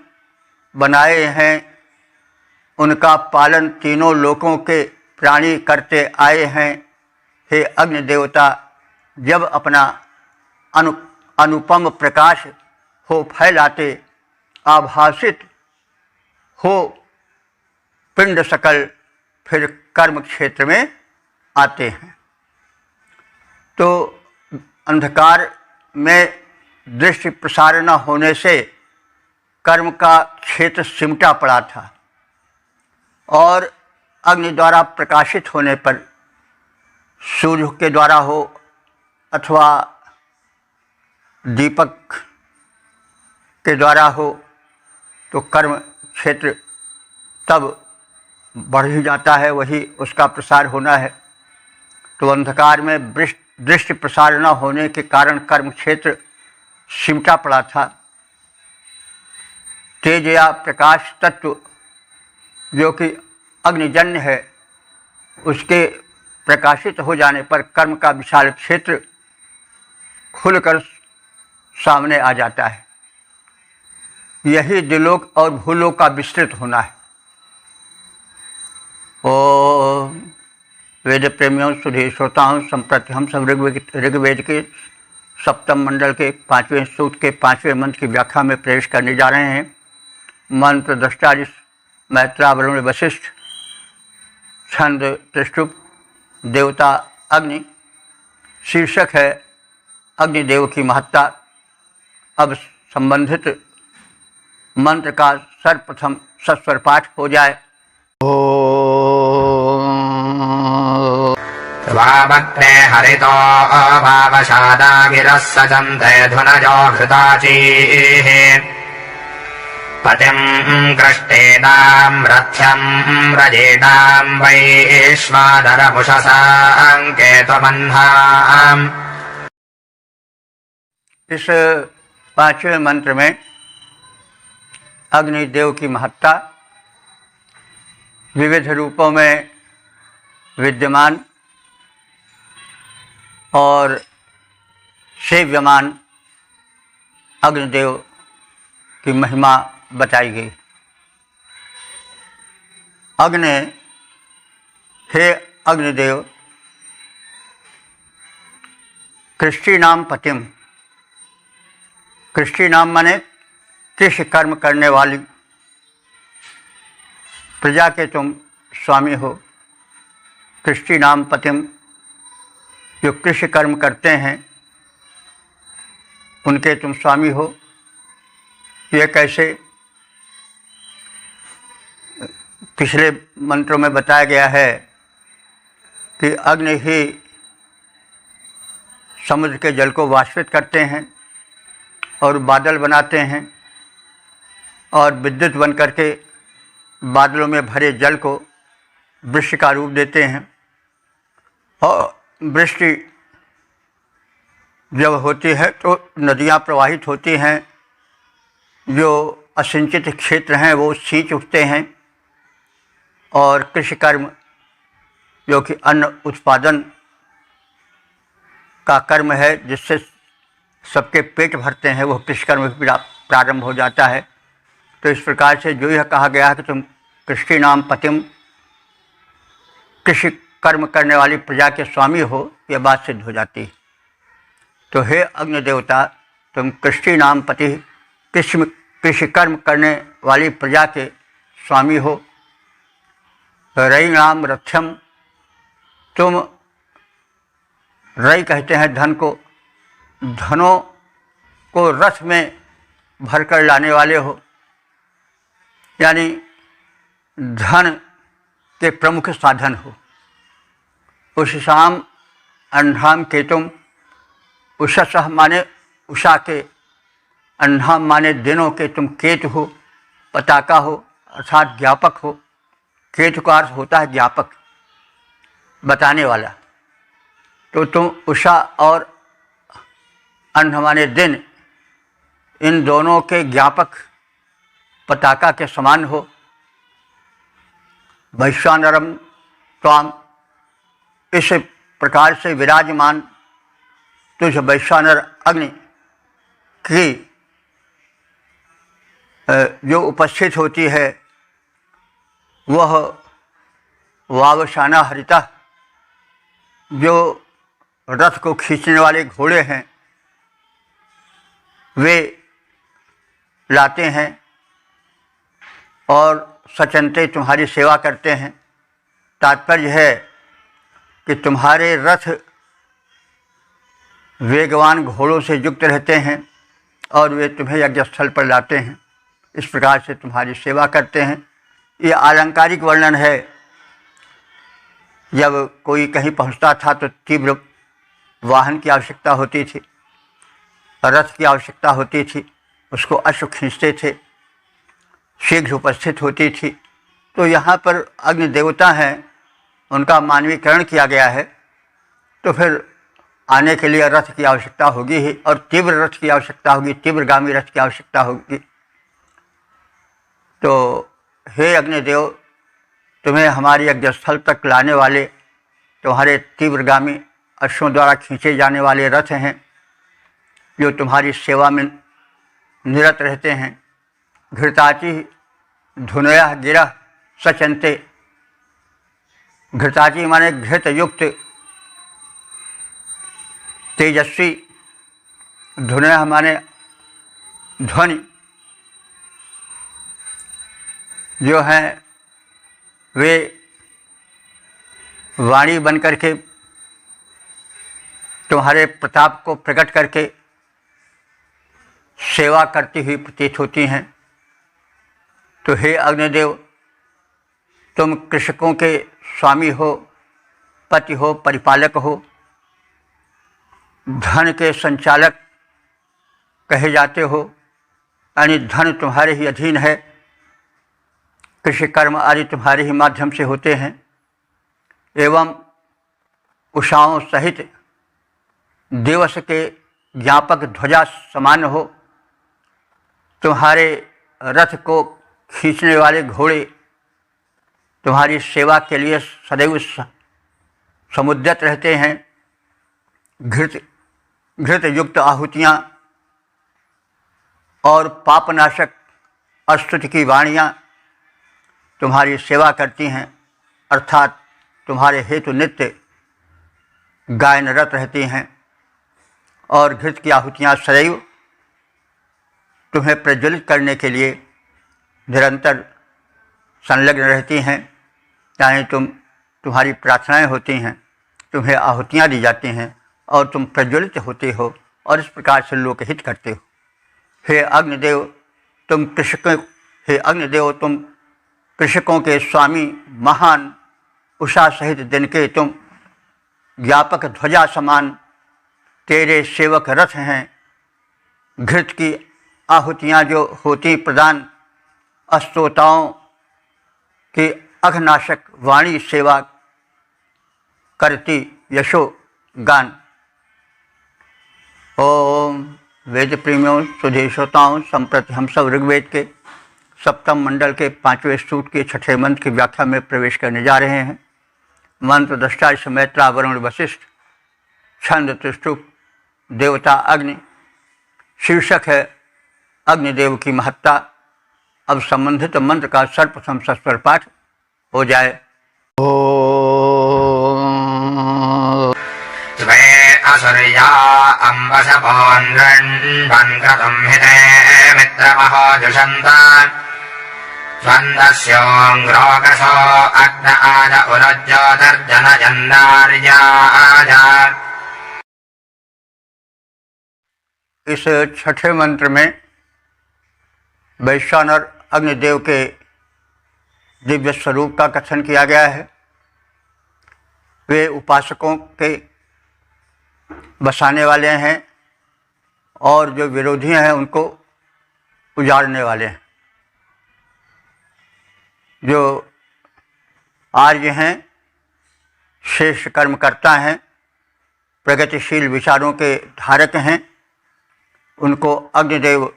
बनाए हैं उनका पालन तीनों लोकों के प्राणी करते आए हैं। हे अग्नि देवता, जब अपना अनुपम प्रकाश हो फैलाते, आभासित हो पिंड सकल फिर कर्म क्षेत्र में आते हैं। तो अंधकार में दृष्टि प्रसार न होने से कर्म का क्षेत्र सिमटा पड़ा था और अग्नि द्वारा प्रकाशित होने पर, सूर्य के द्वारा हो अथवा दीपक के द्वारा हो, तो कर्म क्षेत्र तब बढ़ ही जाता है, वही उसका प्रसार होना है। तो अंधकार में दृष्टि प्रसार न होने के कारण कर्म क्षेत्र सिमटा पड़ा था। तेज या प्रकाश तत्व जो कि अग्निजन्य है, उसके प्रकाशित हो जाने पर कर्म का विशाल क्षेत्र खुलकर सामने आ जाता है। यही द्विलोक और भूलोक का विस्तृत होना है। ओ वेद प्रेमियों, सुधी श्रोताओं, संप्रति हम सब ऋग्वेद के सप्तम मंडल के 5वें सूक्त के 5वें मंत्र की व्याख्या में प्रवेश करने जा रहे हैं। मंत्र दृष्टा मैत्रा वरुण वशिष्ठ, छंद त्रिष्टुप, देवता अग्नि, शीर्षक है अग्निदेव की महत्ता। अब संबंधित मंत्र का सर्वप्रथम सस्वर पाठ हो जाए।
वामग्ने हरितो भावशादा गिरः सजन्ते धुनजो घृताचीः पतिम् कृष्टेदाम् रथ्यम् रजेदाम् वैश्वानरमुषसाम् केतुमह्नाम्।
इस 5वें मंत्र में अग्निदेव की महत्ता विविध रूपों में विद्यमान और सेव्यमान अग्निदेव की महिमा बताई गई। अग्नि, हे अग्निदेव, कृष्टि नाम पतिम, कृष्टि नाम माने कृषि कर्म करने वाली प्रजा के तुम स्वामी हो। कृष्टि नाम पतिम, जो कृष्ण कर्म करते हैं उनके तुम स्वामी हो। ये कैसे? पिछले मंत्रों में बताया गया है कि अग्नि ही समुद्र के जल को वाष्पित करते हैं और बादल बनाते हैं, और विद्युत बन करके बादलों में भरे जल को वृष्टि का रूप देते हैं। और वृष्टि जब होती है तो नदियाँ प्रवाहित होती हैं, जो असिंचित क्षेत्र हैं वो सींच उठते हैं, और कृषि कर्म जो कि अन्न उत्पादन का कर्म है, जिससे सबके पेट भरते हैं, वो कृषि कर्म प्रारंभ हो जाता है। तो इस प्रकार से जो यह कहा गया है कि तुम कृषि नाम पतिम, कृषि कर्म करने वाली प्रजा के स्वामी हो, यह बात सिद्ध हो जाती है। तो हे अग्नि देवता, तुम कृषि नाम पति, कृषि कर्म करने वाली प्रजा के स्वामी हो। रई नाम रथ्यम, तुम रई कहते हैं धन को, धनों को रथ में भरकर लाने वाले हो, यानी धन के प्रमुख साधन हो। उषसाम अन्धाम केतुम, उषसः माने उषा के, अन्धाम माने दिनों के तुम केतु हो, पताका हो अर्थात ज्ञापक हो। केतु का अर्थ होता है ज्ञापक, बताने वाला। तो तुम उषा और अंध माने दिन, इन दोनों के ज्ञापक पताका के समान हो। वैश्वानरम त्वाम, इस प्रकार से विराजमान तुझ वैश्वानर अग्नि की जो उपस्थित होती है, वह वावशाना हरिता, जो रथ को खींचने वाले घोड़े हैं वे लाते हैं और सचनते तुम्हारी सेवा करते हैं। तात्पर्य है कि तुम्हारे रथ वेगवान घोड़ों से युक्त रहते हैं और वे तुम्हें यज्ञस्थल पर लाते हैं, इस प्रकार से तुम्हारी सेवा करते हैं। ये आलंकारिक वर्णन है। जब कोई कहीं पहुंचता था तो तीव्र वाहन की आवश्यकता होती थी, रथ की आवश्यकता होती थी, उसको अश्व खींचते थे, शीघ्र उपस्थित होती थी। तो यहाँ पर अग्नि देवता हैं, उनका मानवीकरण किया गया है, तो फिर आने के लिए रथ की आवश्यकता होगी ही, और तीव्र रथ की आवश्यकता होगी, तीव्रगामी रथ की आवश्यकता होगी। तो हे अग्निदेव, तुम्हें हमारे यज्ञस्थल तक लाने वाले तुम्हारे तीव्रगामी अश्वों द्वारा खींचे जाने वाले रथ हैं, जो तुम्हारी सेवा में निरत रहते हैं। घृताची धुनया गिरा सचनते, घृताची माने घृत युक्त तेजस्वी, धुनया माने ध्वनि, जो हैं वे वाणी बन करके तुम्हारे प्रताप को प्रकट करके सेवा करती हुई प्रतीत होती हैं। तो हे अग्निदेव, तुम कृषकों के स्वामी हो, पति हो, परिपालक हो, धन के संचालक कहे जाते हो, यानी धन तुम्हारे ही अधीन है, कृषि कर्म आदि तुम्हारे ही माध्यम से होते हैं। एवं उषाओं सहित दिवस के ज्ञापक ध्वजा समान हो, तुम्हारे रथ को खींचने वाले घोड़े तुम्हारी सेवा के लिए सदैव समुद्यत रहते हैं। घृत युक्त आहुतियाँ और पापनाशक अस्तुति की वाणियाँ तुम्हारी सेवा करती हैं, अर्थात तुम्हारे हेतु नित्य गायनरत रहती हैं, और घृत की आहुतियाँ सदैव तुम्हें प्रज्वलित करने के लिए निरंतर संलग्न रहती हैं, चाहे तुम तुम्हारी प्रार्थनाएं होती हैं, तुम्हें आहुतियाँ दी जाती हैं और तुम प्रज्वलित होते हो और इस प्रकार से लोकहित करते हो। हे अग्निदेव तुम कृषकों के स्वामी, महान उषा सहित दिन के तुम ज्ञापक ध्वजा समान, तेरे सेवक रथ हैं। घृत की आहुतियाँ जो होती प्रदान, अस्तोताओं की अघनाशक वाणी सेवा करती यशो गान। ओम वेद प्रेमियों, सुधे श्रोताओं, संप्रति हम सब ऋग्वेद के सप्तम मंडल के 5वें सूक्त के 6ठे मंत्र की व्याख्या में प्रवेश करने जा रहे हैं। मंत्र दृष्टा मैत्रा वरुण वशिष्ठ, छंद त्रिष्टुप, देवता अग्नि। शीर्षक है अग्निदेव की महत्ता। अब संबंधित मंत्र का सर्वप्रथम सस्वर पाठ हो जाए। ओम
त्वे असुर्या अम्बशपोन्वन् क्रतुम् हिते मित्रमहो जुषन्तान् स्वन्दस्योऽङ्ग्रोकशो अग्न आज उरज्योतिर्जनजन्नार्याज।
इस 6ठे मंत्र में वैश्वानर अग्निदेव के दिव्य स्वरूप का कथन किया गया है। वे उपासकों के बसाने वाले हैं और जो विरोधी हैं उनको उजाड़ने वाले हैं। जो आर्य हैं, श्रेष्ठ कर्मकर्ता हैं, प्रगतिशील विचारों के धारक हैं, उनको अग्निदेव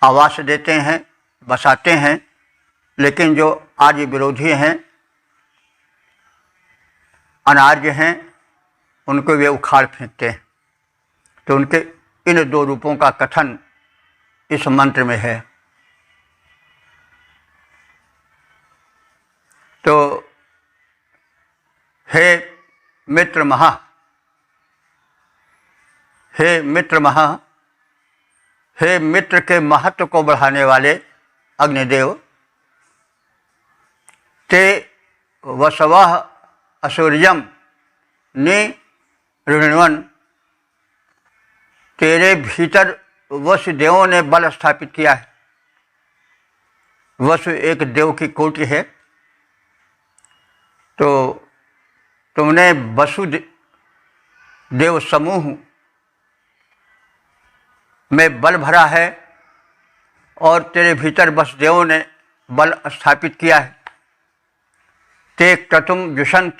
आवास देते हैं, बसाते हैं। लेकिन जो आर्य विरोधी हैं, अनार्य हैं, उनको वे उखाड़ फेंकते हैं। तो उनके इन दो रूपों का कथन इस मंत्र में है। तो हे मित्र महा, हे मित्र महा, हे मित्र के महत्व को बढ़ाने वाले अग्निदेव, ते वसवः असूर्यम निऋण्वन्, तेरे भीतर वसुदेवों ने बल स्थापित किया है। वसु एक देव की कोटि है। तो तुमने वसुदेव समूह में बल भरा है और तेरे भीतर वसुदेवों ने बल स्थापित किया है। ते क्रतुम् जुषन्त,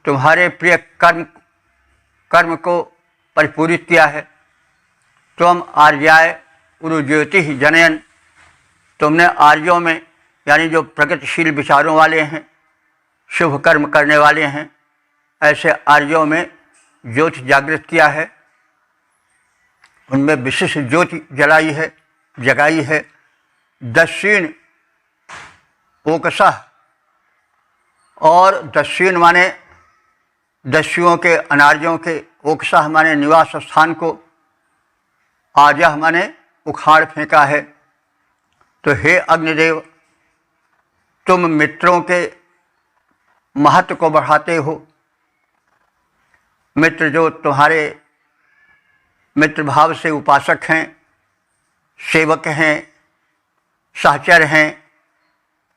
तुम्हारे प्रिय कर्म को परिपूरित किया है। त्वम् आर्याय उरुज्योति जनयन्, तुमने आर्यों में यानी जो प्रगतिशील विचारों वाले हैं, शुभ कर्म करने वाले हैं, ऐसे आर्यों में ज्योति जागृत किया है। उनमें विशिष्ट ज्योति जगाई है। दस्युन ओकसः, और दस्युन माने दस्युओं के, अनार्यों के, ओकसः माने निवास स्थान को, आजह माने उखाड़ फेंका है। तो हे अग्निदेव, तुम मित्रों के महत्व को बढ़ाते हो। मित्र जो तुम्हारे मित्र भाव से उपासक हैं, सेवक हैं, सहचर हैं,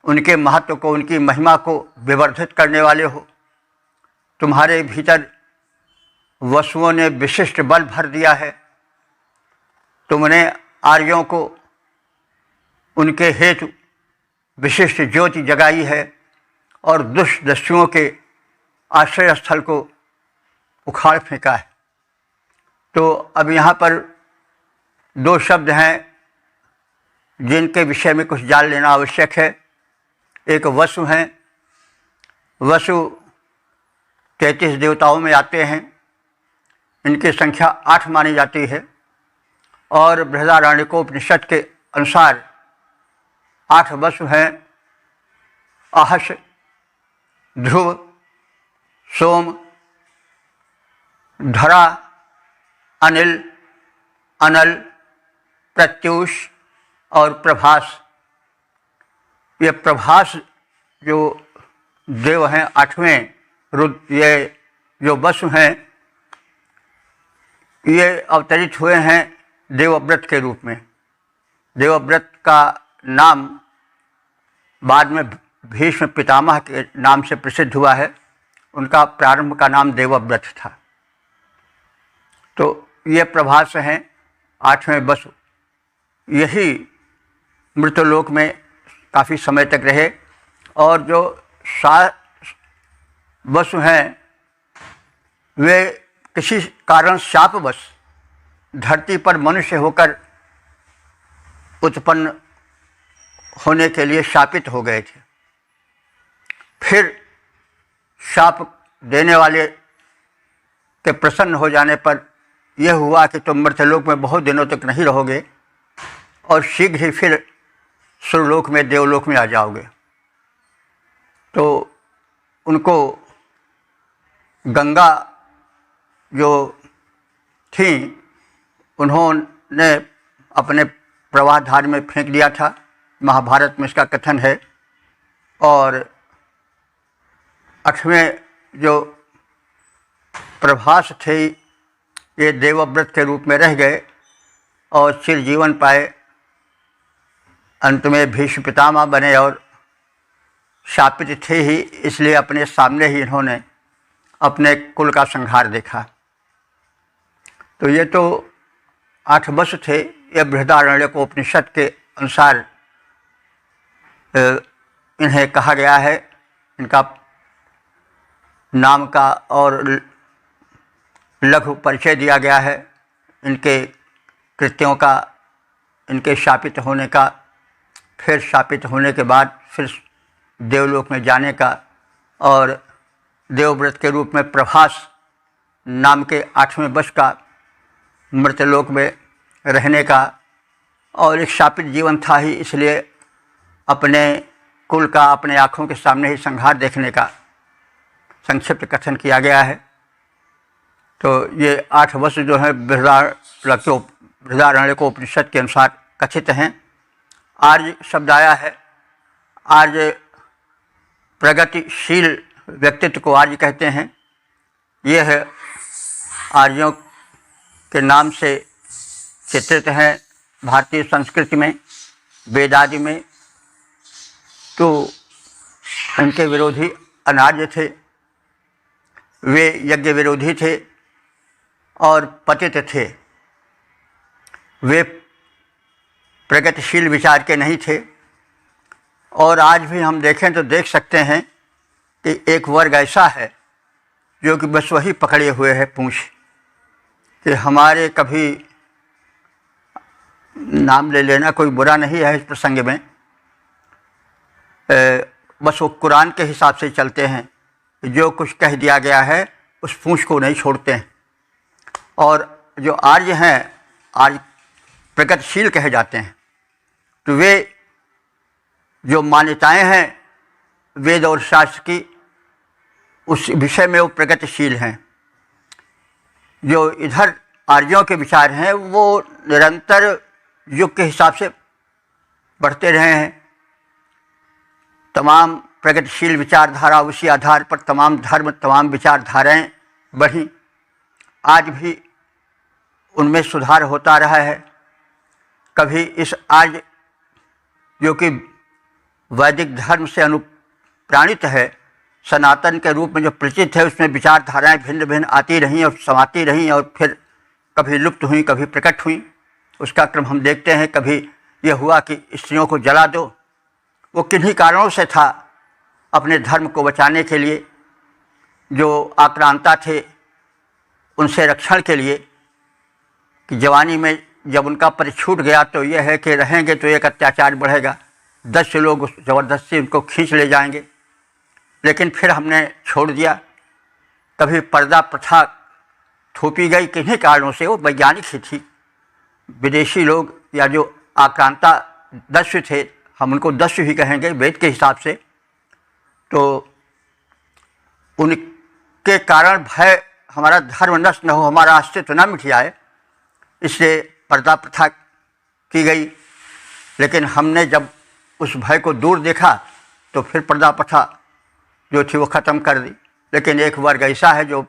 उनके महत्व को, उनकी महिमा को विवर्धित करने वाले हो। तुम्हारे भीतर वसुओं ने विशिष्ट बल भर दिया है। तुमने आर्यों को उनके हेतु विशिष्ट ज्योति जगाई है और दुष्ट दस्युओं के आश्रय स्थल को उखाड़ फेंका है। तो अब यहाँ पर दो शब्द हैं जिनके विषय में कुछ जान लेना आवश्यक है। एक वसु हैं। वसु 33 देवताओं में आते हैं। इनकी संख्या 8 मानी जाती है और बृहदारण्यकोपनिषद के अनुसार 8 वसु हैं। आहस, ध्रुव, सोम, धरा, अनिल, अनल, प्रत्यूष और प्रभास। ये प्रभास जो देव हैं, 8वें रुद्र, ये जो वसु हैं, ये अवतरित हुए हैं देवव्रत के रूप में। देवव्रत का नाम बाद में भीष्म पितामह के नाम से प्रसिद्ध हुआ है। उनका प्रारंभ का नाम देवव्रत था। तो ये प्रभास हैं 8वें वसु। यही मृतलोक में काफ़ी समय तक रहे। और जो 7 वसु हैं वे किसी कारण शापवश धरती पर मनुष्य होकर उत्पन्न होने के लिए शापित हो गए थे। फिर शाप देने वाले के प्रसन्न हो जाने पर यह हुआ कि तुम मृतलोक में बहुत दिनों तक नहीं रहोगे और शीघ्र ही फिर सुरलोक में, देवलोक में आ जाओगे। तो उनको गंगा जो थी उन्होंने अपने प्रवाहधार में फेंक दिया था। महाभारत में इसका कथन है। और 8वें जो प्रभास थे ये देवव्रत के रूप में रह गए और चिर जीवन पाए। अंत में भीष्म पितामह बने और शापित थे ही, इसलिए अपने सामने ही इन्होंने अपने कुल का संहार देखा। तो ये तो 8 वसु थे। ये बृहदारण्यकोपनिषद के अनुसार इन्हें कहा गया है। इनका नाम का और लघु परिचय दिया गया है, इनके कृत्यों का, इनके शापित होने का, फिर शापित होने के बाद फिर देवलोक में जाने का, और देवव्रत के रूप में प्रभास नाम के 8वें वर्ष का मृतलोक में रहने का। और एक शापित जीवन था ही, इसलिए अपने कुल का अपने आँखों के सामने ही संहार देखने का संक्षिप्त कथन किया गया है। तो ये 8 वर्ष जो है बृहदारण्यकोपनिषद के अनुसार कथित हैं। आर्य शब्द आया है। आर्य प्रगतिशील व्यक्तित्व को आर्य कहते हैं। ये है आर्यों के नाम से चित्रित हैं भारतीय संस्कृति में, वेदादि में। तो इनके विरोधी अनार्य थे। वे यज्ञ विरोधी थे और पतित थे। वे प्रगतिशील विचार के नहीं थे। और आज भी हम देखें तो देख सकते हैं कि एक वर्ग ऐसा है जो कि बस वही पकड़े हुए है पूंछ, कि हमारे कभी नाम ले लेना कोई बुरा नहीं है इस प्रसंग में, बस वो कुरान के हिसाब से चलते हैं। जो कुछ कह दिया गया है उस पूंछ को नहीं छोड़ते हैं। और जो आर्य हैं, आर्य प्रगतिशील कहे जाते हैं। तो वे जो मान्यताएं हैं वेद और शास्त्र की, उस विषय में वो प्रगतिशील हैं। जो इधर आर्यों के विचार हैं वो निरंतर युग के हिसाब से बढ़ते रहे हैं। तमाम प्रगतिशील विचारधारा, उसी आधार पर तमाम धर्म, तमाम विचारधाराएं बढ़ी। आज भी उनमें सुधार होता रहा है। कभी इस आज जो कि वैदिक धर्म से अनुप्राणित है, सनातन के रूप में जो प्रचित है, उसमें विचारधाराएं भिन्न भिन्न आती रहीं और समाती रहीं और फिर कभी लुप्त हुई, कभी प्रकट हुई। उसका क्रम हम देखते हैं। कभी यह हुआ कि स्त्रियों को जला दो, वो किन्हीं कारणों से था, अपने धर्म को बचाने के लिए। जो आक्रांता थे उनसे रक्षण के लिए, कि जवानी में जब उनका परिछूट गया तो यह है कि रहेंगे तो एक अत्याचार बढ़ेगा, 10 लोग ज़बरदस्ती उनको खींच ले जाएंगे। लेकिन फिर हमने छोड़ दिया। कभी पर्दा प्रथा थोपी गई किन्हीं कारणों से, वो वैज्ञानिक ही थी। विदेशी लोग या जो आक्रांता दस्यु थे, हम उनको दस्यु ही कहेंगे वेद के हिसाब से, तो उनके कारण भय हमारा धर्म नष्ट न हो, हमारा अस्तित्व न मिट जाए, इसलिए पर्दा प्रथा की गई। लेकिन हमने जब उस भय को दूर देखा तो फिर पर्दा प्रथा जो थी वो ख़त्म कर दी। लेकिन एक वर्ग ऐसा है जो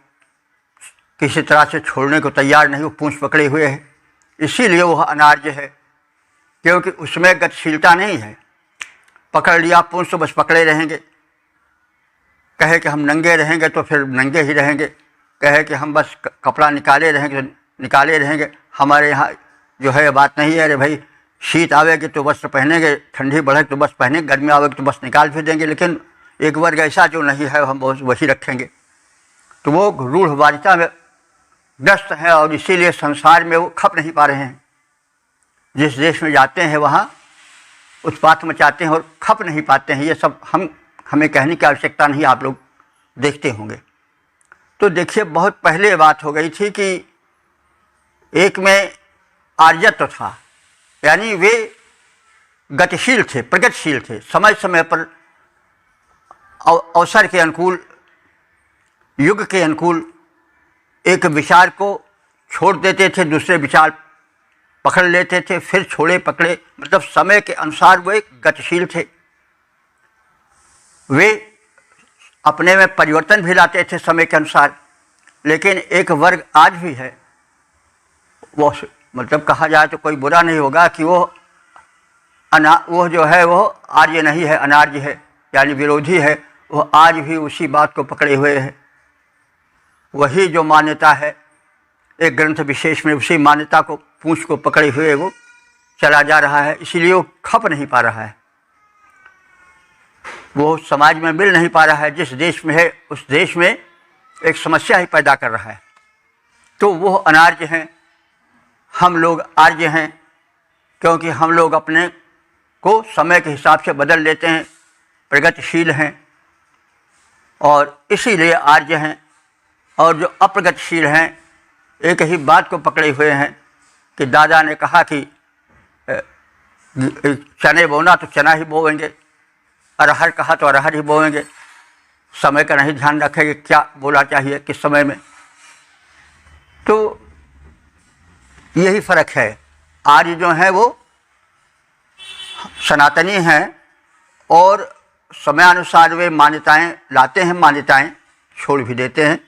किसी तरह से छोड़ने को तैयार नहीं, वो पूंछ पकड़े हुए है, इसीलिए वह अनार्य है, क्योंकि उसमें गतिशीलता नहीं है। पकड़ लिया पूंछ तो बस पकड़े रहेंगे, कहे कि हम नंगे रहेंगे तो फिर नंगे ही रहेंगे, कहे कि हम बस कपड़ा निकाले रहेंगे तो निकाले रहेंगे। हमारे यहाँ जो है बात नहीं है, अरे भाई शीत आवेगी तो वस्त्र पहनेंगे, ठंडी बढ़े तो बस पहनेंगे, गर्मी आवेगी तो बस निकाल फिर देंगे। लेकिन एक वर्ग ऐसा जो नहीं है, हम वही रखेंगे। तो वो रूढ़वादिता में ग्रस्त है और इसीलिए संसार में वो खप नहीं पा रहे हैं। जिस देश में जाते हैं वहाँ उत्पात मचाते हैं और खप नहीं पाते हैं। ये सब हमें कहने की आवश्यकता नहीं, आप लोग देखते होंगे। तो देखिए, बहुत पहले बात हो गई थी कि एक में आर्यत्व था, यानी वे गतिशील थे, प्रगतिशील थे, समय समय पर अवसर के अनुकूल, युग के अनुकूल एक विचार को छोड़ देते थे, दूसरे विचार पकड़ लेते थे, फिर छोड़े पकड़े, मतलब समय के अनुसार वे गतिशील थे। वे अपने में परिवर्तन भी लाते थे समय के अनुसार। लेकिन एक वर्ग आज भी है, वो मतलब कहा जाए तो कोई बुरा नहीं होगा कि वो जो है वो आर्य नहीं है, अनार्य है, यानी विरोधी है। वो आज भी उसी बात को पकड़े हुए है, वही जो मान्यता है एक ग्रंथ विशेष में, उसी मान्यता को पूंछ को पकड़े हुए वो चला जा रहा है। इसीलिए वो खप नहीं पा रहा है, वो समाज में मिल नहीं पा रहा है। जिस देश में है उस देश में एक समस्या ही पैदा कर रहा है। तो वो अनार्य हैं, हम लोग आर्य हैं, क्योंकि हम लोग अपने को समय के हिसाब से बदल लेते हैं, प्रगतिशील हैं और इसीलिए आर्य हैं। और जो अप्रगतिशील हैं एक ही बात को पकड़े हुए हैं कि दादा ने कहा कि चने बोना तो चना ही बोएंगे, अरहर कहा तो अरहर ही बोएंगे, समय का नहीं ध्यान रखेंगे क्या बोला चाहिए किस समय में। तो यही फ़र्क है। आर्य जो हैं वो सनातनी हैं और समयानुसार वे मान्यताएं लाते हैं, मान्यताएं छोड़ भी देते हैं।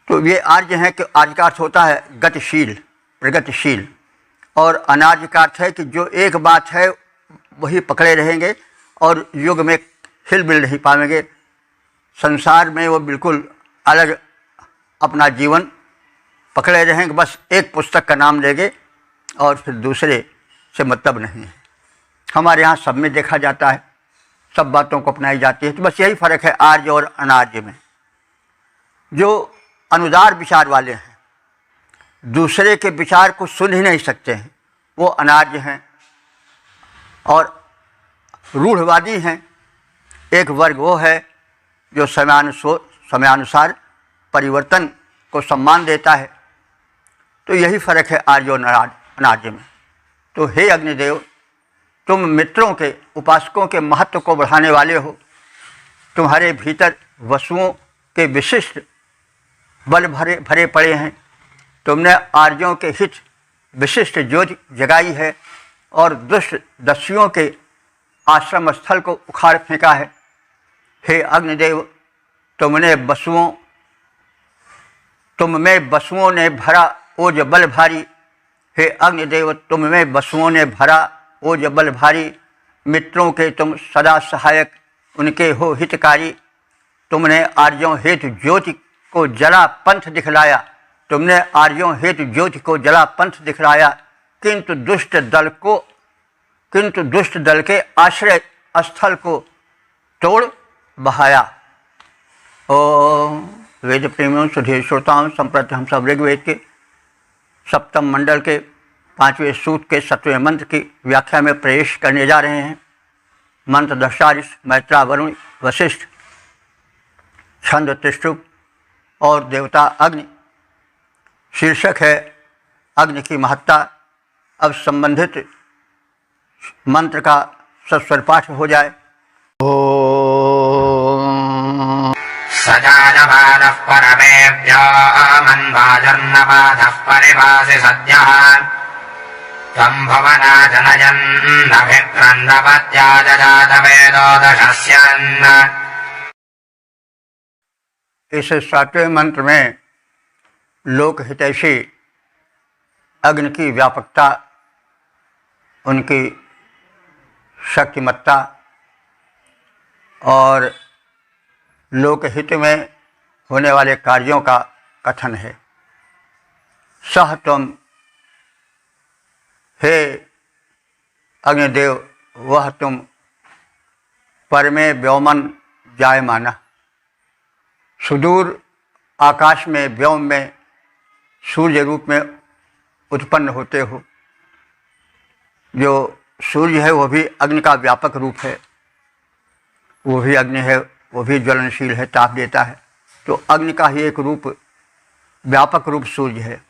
तो ये आर्य हैं कि आर्य का अर्थ होता है गतिशील, प्रगतिशील, और अनार्य का अर्थ है कि जो एक बात है वही पकड़े रहेंगे और युग में हिल मिल नहीं पाएंगे। संसार में वो बिल्कुल अलग अपना जीवन पकड़े रहेंगे, बस एक पुस्तक का नाम लेंगे और फिर दूसरे से मतलब नहीं है। हमारे यहाँ सब में देखा जाता है, सब बातों को अपनाई जाती है। तो बस यही फ़र्क है आर्य और अनार्य में। जो अनुदार विचार वाले हैं, दूसरे के विचार को सुन ही नहीं सकते हैं, वो अनार्य हैं। और रूढ़वादी हैं, एक वर्ग वो है जो समयानुसार परिवर्तन को सम्मान देता है। तो यही फ़र्क है आर्य और अनार्य में। तो हे अग्निदेव, तुम मित्रों के, उपासकों के महत्व को बढ़ाने वाले हो। तुम्हारे भीतर वसुओं के विशिष्ट बल भरे पड़े हैं। तुमने आर्यों के हित विशिष्ट ज्योति जगाई है और दुष्ट दस्युओं के आश्रम स्थल को उखाड़ फेंका है। हे अग्निदेव, तुम में वसुओं ने भरा ओज बल भारी। हे अग्निदेव, तुम में वसुओं ने भरा ओज बल भारी। मित्रों के तुम सदा सहायक, उनके हो हितकारी। तुमने आर्यों हेतु ज्योति को जला पंथ दिखलाया। तुमने आर्यों हेतु ज्योति को जला पंथ दिखलाया, किंतु दुष्ट दल के आश्रय स्थल को तोड़ बहाया। ओम वेद प्रेमियों, सुधीर श्रोताओं, संप्रति हम सब ऋग्वेद के सप्तम मंडल के 5वें सूक्त के 7वें मंत्र की व्याख्या में प्रवेश करने जा रहे हैं। मंत्र दशारिष, मैत्रा, वरुण, वशिष्ठ, छंद त्रिष्टुप और देवता अग्नि। शीर्षक है अग्नि की महत्ता। अब संबंधित मंत्र का सस्वर पाठ हो जाए। ओम
सजानपादः परमेभ्यो मन्वाजन्नपादः परिभासि सद्यः त्वं भवनाजनयन्नभिक्रन्दपत्याजजातवेदो दशस्यन्
इस 7वें मंत्र में लोक हितैषी अग्नि की व्यापकता, उनकी शक्तिमत्ता और लोकहित में होने वाले कार्यों का कथन है। सह तुम, हे अग्निदेव, वह तुम परमे व्योमन जायमाना, सुदूर आकाश में व्योम में सूर्य रूप में उत्पन्न होते हो। जो सूर्य है वो भी अग्नि का व्यापक रूप है, वो भी अग्नि है, वो भी ज्वलनशील है, ताप देता है। तो अग्नि का ही एक रूप, व्यापक रूप सूर्य है।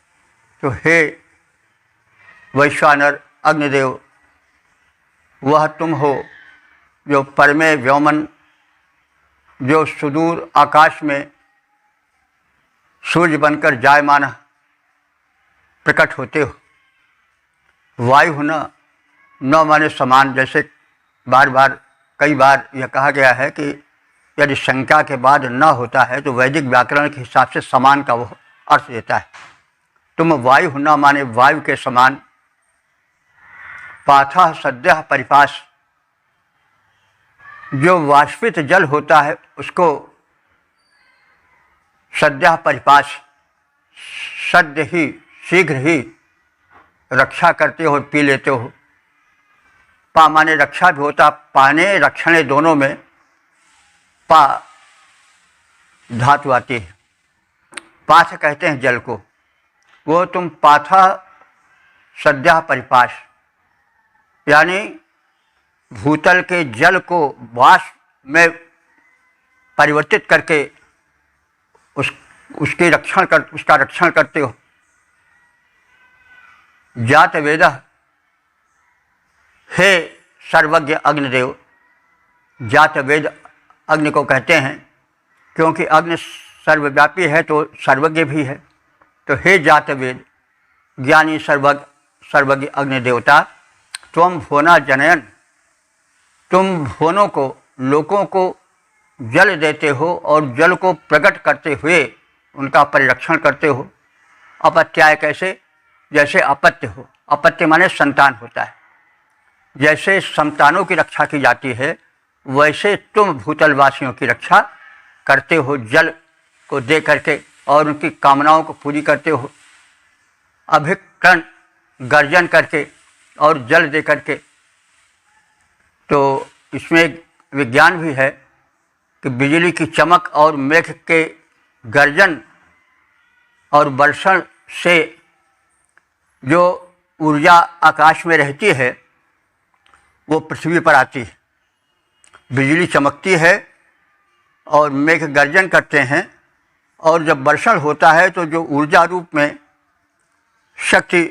तो हे वैश्वानर अग्निदेव, वह तुम हो जो परमे व्योमन, जो सुदूर आकाश में सूर्य बनकर जायमान प्रकट होते हो। वायु न माने समान, जैसे बार बार कई बार यह कहा गया है कि यदि शंका के बाद न होता है तो वैदिक व्याकरण के हिसाब से समान का वो अर्थ देता है। तुम वायु न माने वायु के समान। पाथा सद्यः परिपास, जो वाष्पित जल होता है उसको सद्यः परिपास, सद्य ही, शीघ्र ही रक्षा करते हो, पी लेते हो। पा माने रक्षा भी होता, पाने रक्षणे दोनों में पा धातु आती है। पाथ कहते हैं जल को, वो तुम पाथा सद्यः परिपास, यानी भूतल के जल को वाष्प में परिवर्तित करके उसका रक्षण करते हो। जात वेदः, हे सर्वज्ञ अग्निदेव, जात वेद अग्नि को कहते हैं क्योंकि अग्नि सर्वव्यापी है तो सर्वज्ञ भी है। तो हे जात वेद, ज्ञानी सर्वज्ञ अग्नि देवता, त्वं भुवना जनयन, तुम भुवनों को, लोकों को जल देते हो और जल को प्रकट करते हुए उनका परिरक्षण करते हो। अपत्याय कैसे? जैसे अपत्य हो, अपत्य माने संतान होता है। जैसे संतानों की रक्षा की जाती है वैसे तुम भूतलवासियों की रक्षा करते हो, जल को दे करके और उनकी कामनाओं को पूरी करते हो। अभिकरण, गर्जन करके और जल दे करके। तो इसमें विज्ञान भी है कि बिजली की चमक और मेघ के गर्जन और वर्षण से जो ऊर्जा आकाश में रहती है वो पृथ्वी पर आती है। बिजली चमकती है और मेघ गर्जन करते हैं, और जब वर्षण होता है तो जो ऊर्जा रूप में शक्ति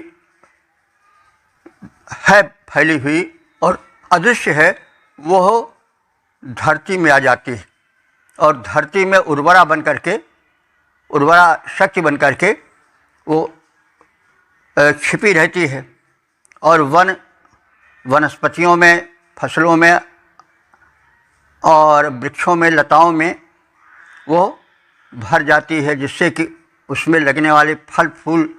है फैली हुई और अदृश्य है, वो धरती में आ जाती है और धरती में उर्वरा बन करके, उर्वरा शक्ति बन करके वो छिपी रहती है और वनस्पतियों में, फसलों में और वृक्षों में, लताओं में वो भर जाती है, जिससे कि उसमें लगने वाले फल फूल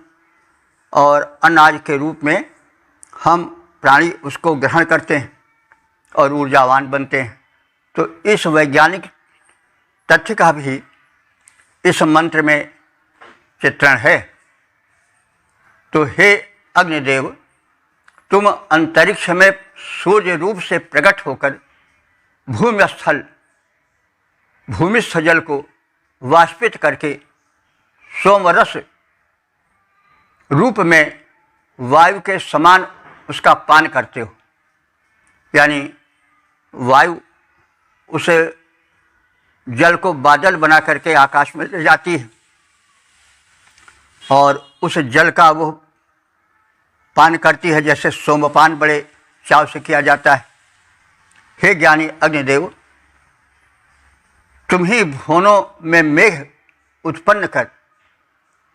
और अनाज के रूप में हम प्राणी उसको ग्रहण करते हैं और ऊर्जावान बनते हैं। तो इस वैज्ञानिक तथ्य का भी इस मंत्र में चित्रण है। तो हे अग्निदेव, तुम अंतरिक्ष में सूर्य रूप से प्रकट होकर भूमिस्थ जल को वाष्पित करके सोमरस रूप में वायु के समान उसका पान करते हो। यानी वायु उस जल को बादल बना करके आकाश में ले जाती है और उस जल का वो पान करती है, जैसे सोमपान बड़े चाव से किया जाता है। हे ज्ञानी अग्निदेव, तुम ही भुवनों में मेघ उत्पन्न कर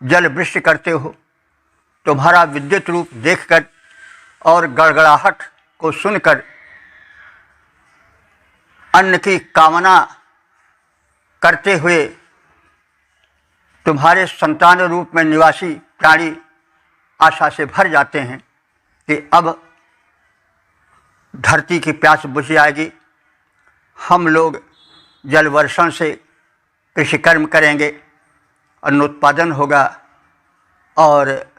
जल वृष्टि करते हो। तुम्हारा विद्युत रूप देखकर और गड़गड़ाहट को सुनकर अन्न की कामना करते हुए तुम्हारे संतान रूप में निवासी प्राणी आशा से भर जाते हैं कि अब धरती की प्यास बुझ जाएगी, हम लोग जल वर्षण से कृषि कर्म करेंगे, अन्नोत्पादन होगा और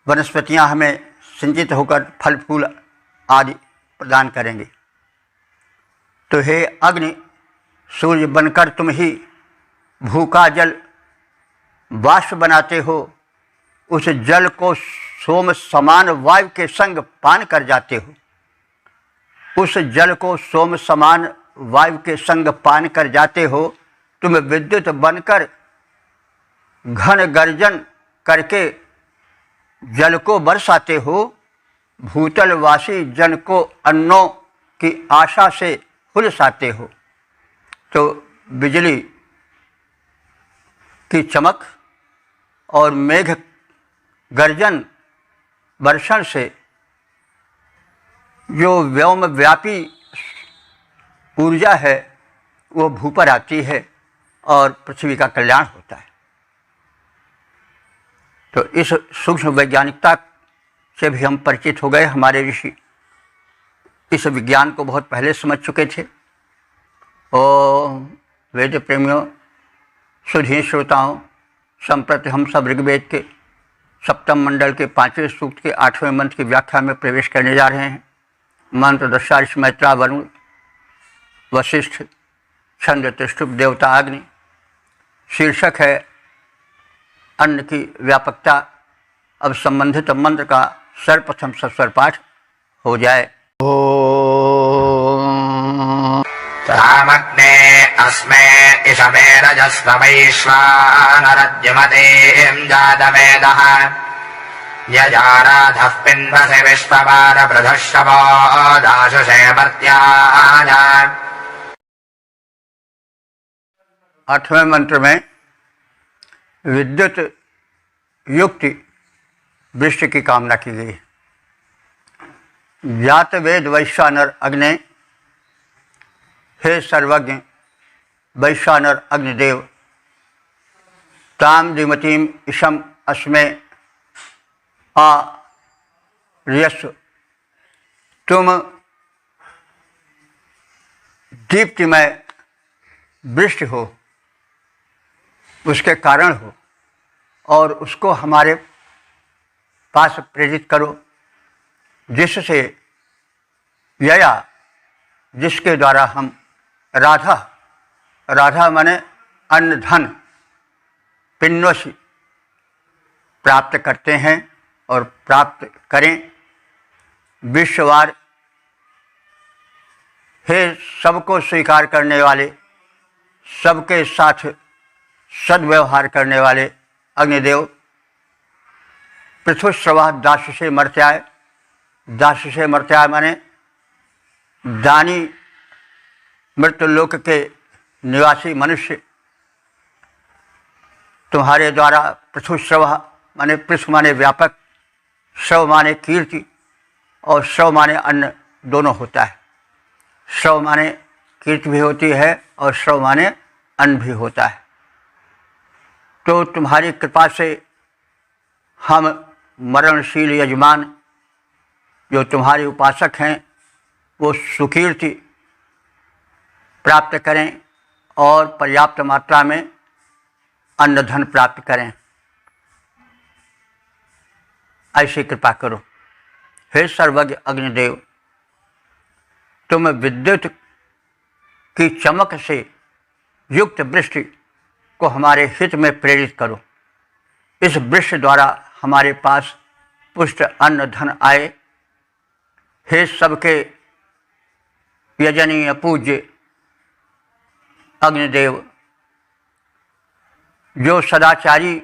वनस्पतियां हमें सिंचित होकर फल फूल आदि प्रदान करेंगे। तो हे अग्नि, सूर्य बनकर तुम ही भूखा जल वाष्प बनाते हो, उस जल को सोम समान वायु के संग पान कर जाते हो, उस जल को सोम समान वायु के संग पान कर जाते हो। तुम विद्युत बनकर घन गर्जन करके जल को बरसाते हो, भूतलवासी जन को अन्नों की आशा से हुलसाते हो। तो बिजली की चमक और मेघ गर्जन वर्षण से जो व्योम व्यापी ऊर्जा है वो भू पर आती है और पृथ्वी का कल्याण होता है। तो इस सूक्ष्म वैज्ञानिकता से भी हम परिचित हो गए। हमारे ऋषि इस विज्ञान को बहुत पहले समझ चुके थे। और वेद प्रेमियों, सुधी श्रोताओं, संप्रति हम सब ऋग्वेद के सप्तम मंडल के 5वें सूक्त के 8वें मंत्र की व्याख्या में प्रवेश करने जा रहे हैं। मंत्र दशा ऋषि मैत्रा वरुण वशिष्ठ छंद त्रिष्टुप देवता अग्नि। शीर्षक है अन्न की व्यापकता। अब संबंधित मंत्र का सर्वप्रथम सस्वर पाठ हो जाए।
तामग्ने अस्मे इषमे रजस्वैश्वानरद्युमतेऽं जातवेदः यजाराधः पिन्वसे विश्ववारबृधश्रवो दाशुषे मर्त्याय।
8वें मंत्र में विद्युत युक्त वृष्टि की कामना की गई। जात वेद वैश्वानर अग्नि, हे सर्वज्ञ वैश्वानर अग्निदेव, ताम द्विमतीम इशम अस्मे आ रियस्व, तुम दीप्तिमय वृष्टि हो, उसके कारण हो और उसको हमारे पास प्रेरित करो, जिससे यया, जिसके द्वारा हम राधा, राधा माने अन्न धन, पिन्नोषि प्राप्त करते हैं और प्राप्त करें। विश्ववार, हे सबको स्वीकार करने वाले, सबके साथ सद्व्यवहार करने वाले अग्निदेव, पृथुश्रवा दास से मर्त्याय, दास से मर्त्याय माने दानी मृत्युलोक के निवासी मनुष्य, तुम्हारे द्वारा पृथुश्रव माने पृथु माने व्यापक, श्रव माने कीर्ति और श्रव माने अन्न दोनों होता है। श्रव माने कीर्ति भी होती है और श्रव माने अन्न भी होता है। तो तुम्हारी कृपा से हम मरणशील यजमान जो तुम्हारे उपासक हैं वो सुकीर्ति प्राप्त करें और पर्याप्त मात्रा में अन्न धन प्राप्त करें, ऐसी कृपा करो। हे सर्वज्ञ अग्निदेव, तुम विद्युत की चमक से युक्त वृष्टि को हमारे हित में प्रेरित करो। इस वृष्टि द्वारा हमारे पास पुष्ट अन्न धन आए। हे सबके यजनीय पूज्य अग्निदेव, जो सदाचारी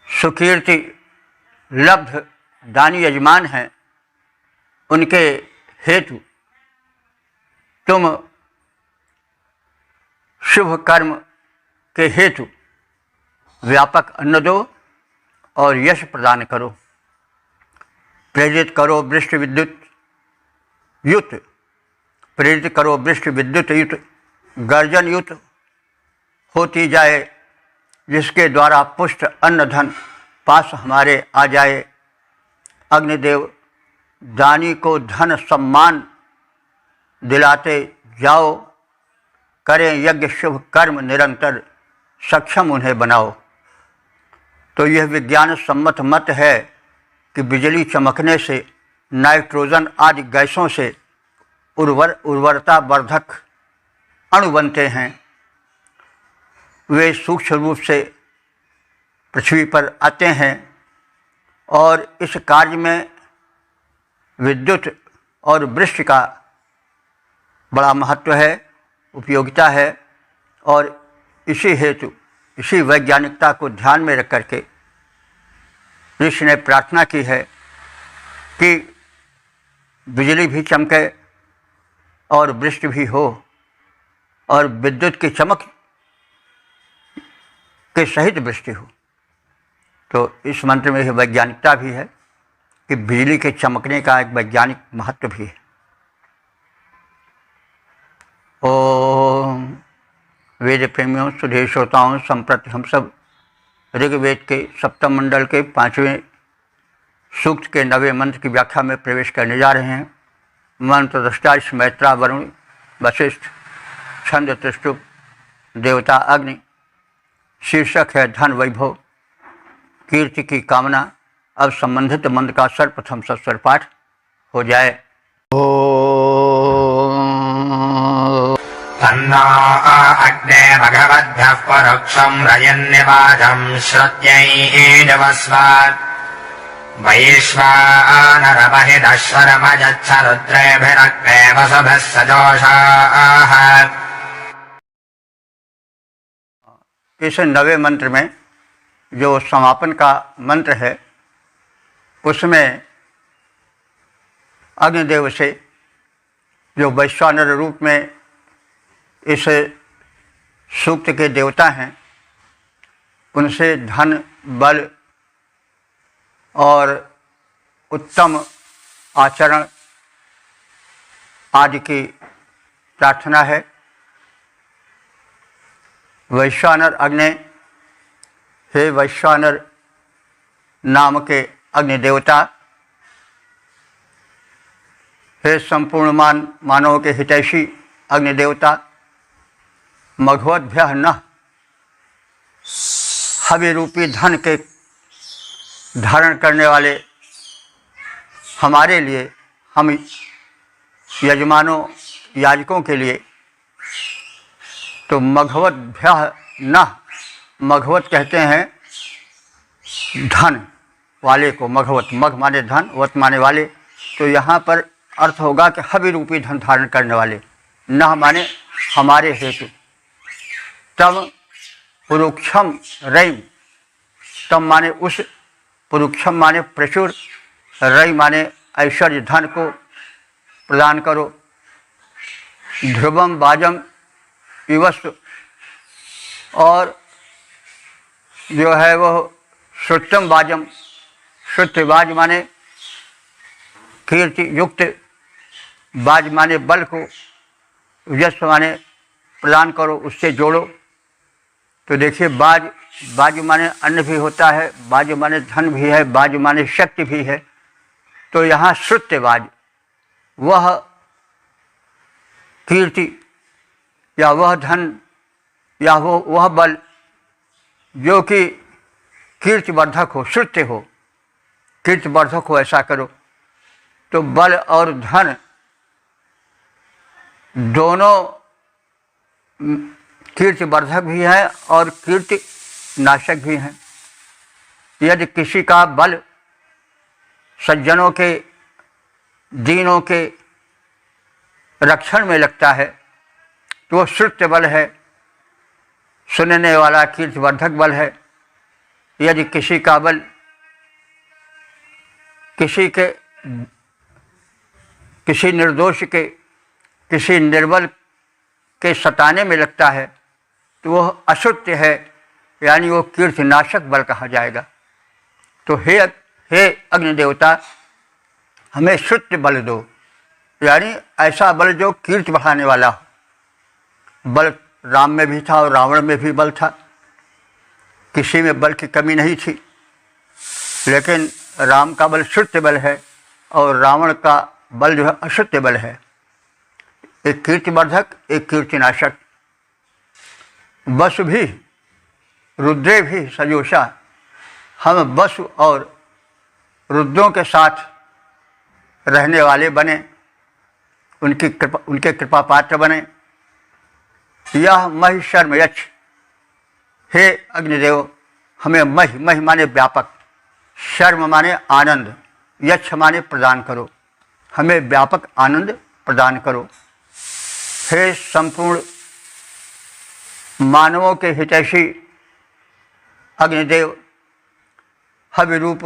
सुकीर्ति लब्ध दानी यजमान हैं, उनके हेतु तुम शुभ कर्म के हेतु व्यापक अन्न दो और यश प्रदान करो। प्रेरित करो वृष्टि विद्युत युत, प्रेरित करो वृष्टि विद्युत युत गर्जन युत होती जाए जिसके द्वारा पुष्ट अन्न धन पास हमारे आ जाए। अग्निदेव, दानी को धन सम्मान दिलाते जाओ, करें यज्ञ शुभ कर्म निरंतर, सक्षम उन्हें बनाओ। तो यह विज्ञान सम्मत मत है कि बिजली चमकने से नाइट्रोजन आदि गैसों से उर्वरता वर्धक अणु बनते हैं। वे सूक्ष्म रूप से पृथ्वी पर आते हैं और इस कार्य में विद्युत और वृष्टि का बड़ा महत्व है, उपयोगिता है। और इसी हेतु, इसी वैज्ञानिकता को ध्यान में रख करके ऋषि ने प्रार्थना की है कि बिजली भी चमके और वृष्टि भी हो और विद्युत की चमक के सहित वृष्टि हो। तो इस मंत्र में यह वैज्ञानिकता भी है कि बिजली के चमकने का एक वैज्ञानिक महत्व भी है। ओम वेद प्रेमियों, सुधे श्रोताओं, संप्रति हम सब ऋग्वेद के सप्तम मंडल के 5वें सूक्त के 9वें मंत्र की व्याख्या में प्रवेश करने जा रहे हैं। मंत्र दृष्टा मैत्रा वरुण वशिष्ठ, छंद त्रिष्टुप, देवता अग्नि। शीर्षक है धन वैभव कीर्ति की कामना। अब संबंधित मंत्र का सर्वप्रथम सस्वर पाठ हो जाए।
तन्नो अग्ने भगवद्भ्यः परोक्षं रजन्यवाजं श्रुत्यैर्वस्वात् वैश्वानरमहिदश्वरमजच्छ रुद्रेभिरग्ने वसुभिः सजोषाः।
इस 9वें मंत्र में जो समापन का मंत्र है उसमें अग्निदेव से, जो वैश्वानर रूप में इस सूक्त के देवता हैं, उनसे धन, बल और उत्तम आचरण आदि की प्रार्थना है। वैश्वानर अग्नि, हे वैश्वानर नाम के अग्नि देवता, हे संपूर्ण मानवों के हितैषी अग्नि देवता, मघवद्भ्यः नः, हवि रूपी धन के धारण करने वाले हमारे लिए, हम यजमानों याजकों के लिए। तो मघवद्भ्यः नः, मघवत कहते हैं धन वाले को, मघवत, मघ माने धन, वत माने वाले। तो यहाँ पर अर्थ होगा कि हवि रूपी धन धारण करने वाले, नः माने हमारे हेतु। तम पुरुक्षम रई, तम माने उस, पुरुक्षम माने प्रचुर, रई माने ऐश्वर्य, धन को प्रदान करो। ध्रुवम बाजम विवस्व, और जो है वो श्रुतम बाजम, श्रुत बाज माने कीर्ति युक्त, बाज माने बल को, यश माने प्रदान करो, उससे जोड़ो। तो देखिए बाज, बाज माने अन्न भी होता है, बाज माने धन भी है, बाज माने शक्ति भी है। तो यहाँ श्रुत्यबाज, वह कीर्ति या वह धन या वह बल जो कि कीर्तिवर्धक हो, श्रुत्य हो, कीर्तिवर्धक हो, ऐसा करो। तो बल और धन दोनों कीर्तिवर्धक भी हैं और कीर्ति नाशक भी हैं। यदि किसी का बल सज्जनों के, दीनों के रक्षण में लगता है तो वह श्रुत्य बल है, सुनने वाला कीर्तिवर्धक बल है। यदि किसी का बल किसी निर्दोष के, किसी निर्बल के सताने में लगता है तो वह अश्रुत्य है, यानी वो कीर्तिनाशक बल कहा जाएगा। तो हे अग्निदेवता, हमें श्रुत्य बल दो, यानी ऐसा बल जो कीर्ति बढ़ाने वाला हो। बल राम में भी था और रावण में भी बल था। किसी में बल की कमी नहीं थी, लेकिन राम का बल श्रुत्य बल है और रावण का बल जो है अश्रुत्य बल है। एक कीर्तिवर्धक, एक कीर्तिनाशक। वसु भी रुद्रे भी सजोषा, हम वसु और रुद्रों के साथ रहने वाले बने, उनके कृपा पात्र बने। यह महि शर्म यच्छ, हे अग्निदेव हमें महि माने व्यापक, शर्म माने आनंद, यच्छ माने प्रदान करो, हमें व्यापक आनंद प्रदान करो। हे संपूर्ण मानवों के हितैषी अग्निदेव, हविरूप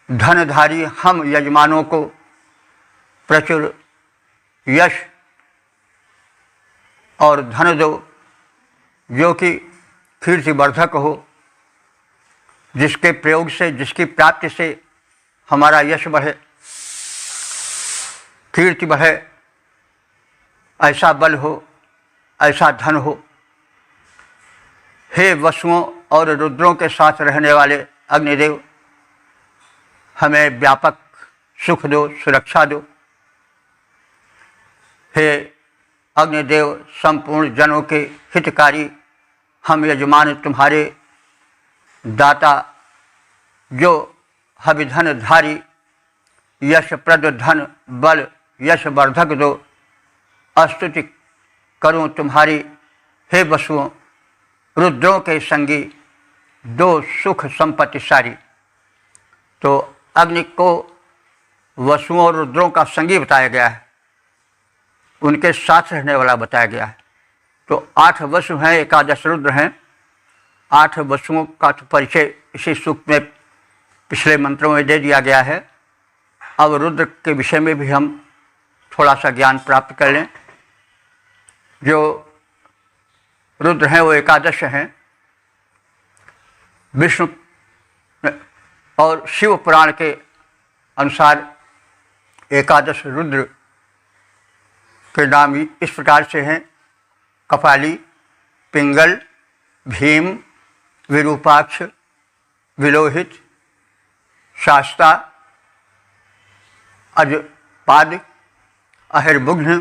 धनधारी हम यजमानों को प्रचुर यश और धन दो, जो कि कीर्तिवर्धक हो, जिसके प्रयोग से, जिसकी प्राप्ति से हमारा यश बढ़े, कीर्ति बढ़े, ऐसा बल हो, ऐसा धन हो। हे वसुओं और रुद्रों के साथ रहने वाले अग्निदेव, हमें व्यापक सुख दो, सुरक्षा दो। हे अग्निदेव संपूर्ण जनों के हितकारी, हम यजमान तुम्हारे दाता, जो हविधन धारी, यशप्रद धन बल यश वर्धक दो, स्तुति करूं तुम्हारी। हे वसुओं रुद्रों के संगी, दो सुख संपत्ति सारी। तो अग्नि को वसुओं और रुद्रों का संगी बताया गया है, उनके साथ रहने वाला बताया गया है। तो 8 वसु हैं, 11 रुद्र हैं। 8 वसुओं का तो परिचय इसी सूक्त में पिछले मंत्रों में दे दिया गया है। अब रुद्र के विषय में भी हम थोड़ा सा ज्ञान प्राप्त कर लें। जो रुद्र हैं वो 11 हैं। विष्णु और शिव पुराण के अनुसार 11 रुद्र के नाम इस प्रकार से हैं: कपाली, पिंगल, भीम, विरूपाक्ष, विलोहित, शास्ता, अजपाद, अहिर्बुघ्न,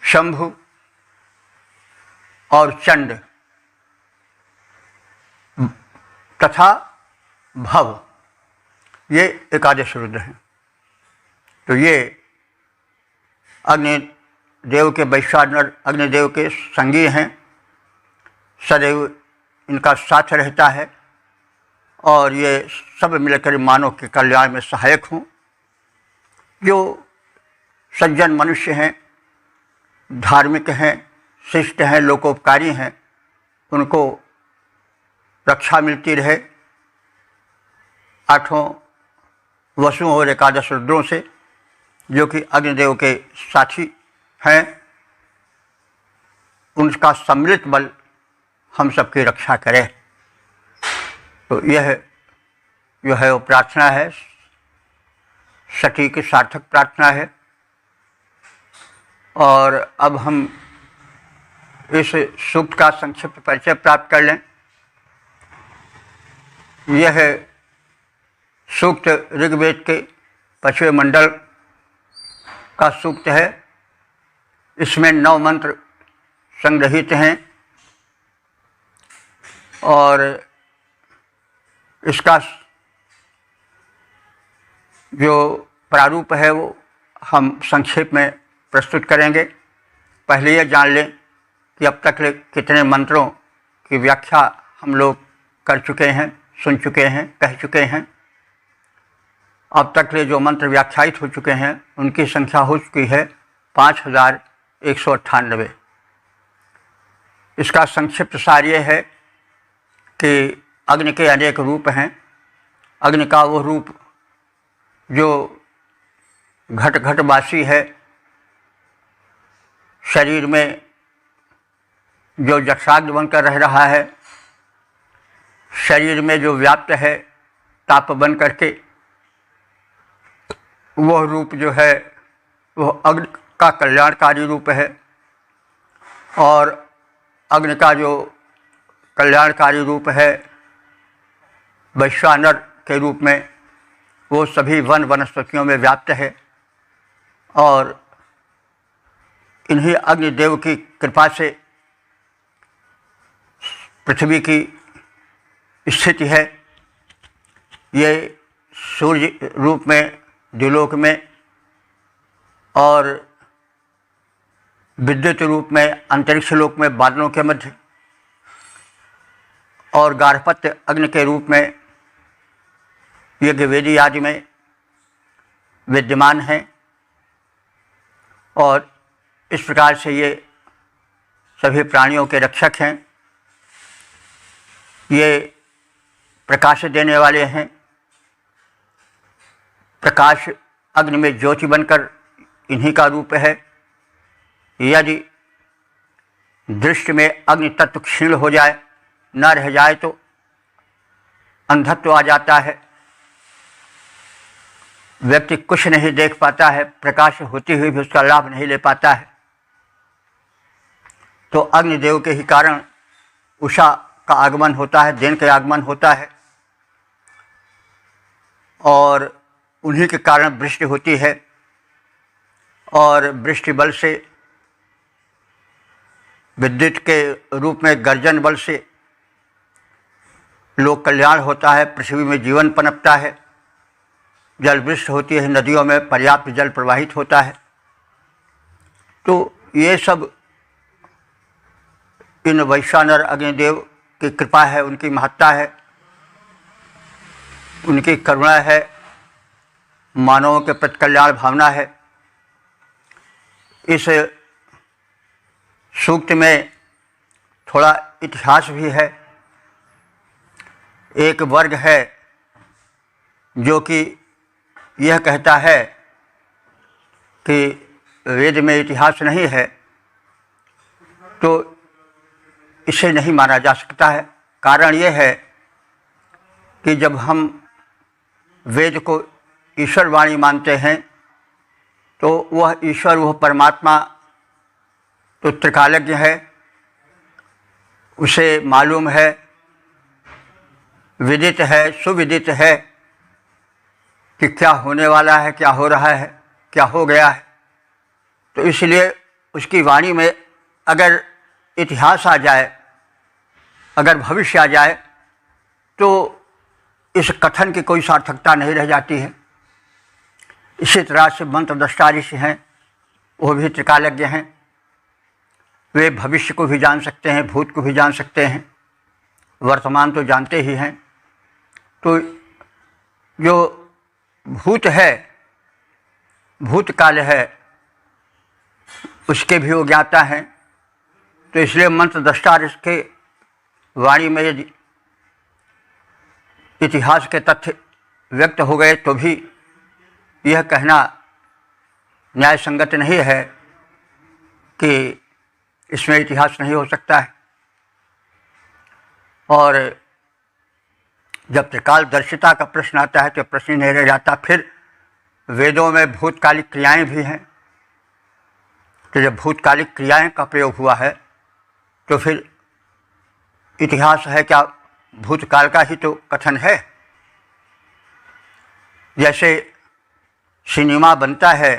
शंभु और चंड तथा भव। ये 11 रुद्र हैं। तो ये अग्निदेव के वैश्वानर अग्निदेव के संगी हैं, सदैव इनका साथ रहता है और ये सब मिलकर मानव के कल्याण में सहायक हों। जो सज्जन मनुष्य हैं, धार्मिक हैं, शिष्ट हैं, लोकोपकारी हैं, उनको रक्षा मिलती रहे 8 वसुओं और 11 रुद्रों से, जो कि अग्निदेव के साथी हैं। उनका सम्मिलित बल हम सबकी रक्षा करे। तो यह जो है वो प्रार्थना है, सटीक सार्थक प्रार्थना है। और अब हम इस सूक्त का संक्षिप्त परिचय प्राप्त कर लें। यह सूक्त ऋग्वेद के 5वें मंडल का सूक्त है। इसमें 9 मंत्र संग्रहित हैं और इसका जो प्रारूप है वो हम संक्षेप में प्रस्तुत करेंगे। पहले यह जान लें कि अब तक कितने मंत्रों की व्याख्या हम लोग कर चुके हैं, सुन चुके हैं, कह चुके हैं। अब तक जो मंत्र व्याख्यायित हो चुके हैं उनकी संख्या हो चुकी है 5198। इसका संक्षिप्त सार ये है कि अग्नि के अनेक रूप हैं। अग्नि का वो रूप जो घट घटवासी है, शरीर में जो जठराग्नि बनकर रह रहा है, शरीर में जो व्याप्त है ताप बन करके, वह रूप जो है वह अग्नि का कल्याणकारी रूप है। और अग्नि का जो कल्याणकारी रूप है, वैश्वानर के रूप में वो सभी वन वनस्पतियों में व्याप्त है और इन्हीं अग्निदेव की कृपा से पृथ्वी की स्थिति है। ये सूर्य रूप में द्युलोक में और विद्युत रूप में अंतरिक्ष लोक में बादलों के मध्य और गार्हपत्य अग्नि के रूप में यज्ञवेदी आदि में विद्यमान हैं और इस प्रकार से ये सभी प्राणियों के रक्षक हैं। ये प्रकाश देने वाले हैं। प्रकाश अग्नि में ज्योति बनकर इन्हीं का रूप है। यदि दृष्टि में अग्नि तत्व क्षीण हो जाए, न रह जाए तो अंधत्व आ जाता है, व्यक्ति कुछ नहीं देख पाता है, प्रकाश होते हुए भी उसका लाभ नहीं ले पाता है। तो अग्निदेव के ही कारण उषा का आगमन होता है, दिन का आगमन होता है और उन्हीं के कारण वृष्टि होती है और वृष्टि बल से, विद्युत के रूप में गर्जन बल से लोक कल्याण होता है, पृथ्वी में जीवन पनपता है, जल वृष्टि होती है, नदियों में पर्याप्त जल प्रवाहित होता है। तो ये सब इन वैश्वानर अग्निदेव की कृपा है, उनकी महत्ता है, उनकी करुणा है, मानवों के प्रति कल्याण भावना है। इस सूक्त में थोड़ा इतिहास भी है। एक वर्ग है जो कि यह कहता है कि वेद में इतिहास नहीं है, तो इसे नहीं माना जा सकता है। कारण यह है कि जब हम वेद को ईश्वर वाणी मानते हैं तो वह ईश्वर, वह परमात्मा तो त्रिकालज्ञ है, उसे मालूम है, विदित है, सुविदित है कि क्या होने वाला है, क्या हो रहा है, क्या हो गया है। तो इसलिए उसकी वाणी में अगर इतिहास आ जाए, अगर भविष्य आ जाए, तो इस कथन की कोई सार्थकता नहीं रह जाती है। इसी तरह से मंत्रद्रष्टा ऋषि हैं, वो भी त्रिकालज्ञ हैं। वे भविष्य को भी जान सकते हैं, भूत को भी जान सकते हैं, वर्तमान तो जानते ही हैं। तो जो भूत है, भूतकाल है, उसके भी वो ज्ञाता हैं। तो इसलिए मंत्रद्रष्टा ऋषि के वाणी में यदि इतिहास के तथ्य व्यक्त हो गए तो भी यह कहना न्याय संगत नहीं है कि इसमें इतिहास नहीं हो सकता है। और जब त्रिकालदर्शिता का प्रश्न आता है तो प्रश्न नहीं रह जाता। फिर वेदों में भूतकालिक क्रियाएं भी हैं, तो जब भूतकालिक क्रियाएं का प्रयोग हुआ है तो फिर इतिहास है क्या? भूतकाल का ही तो कथन है। जैसे सिनेमा बनता है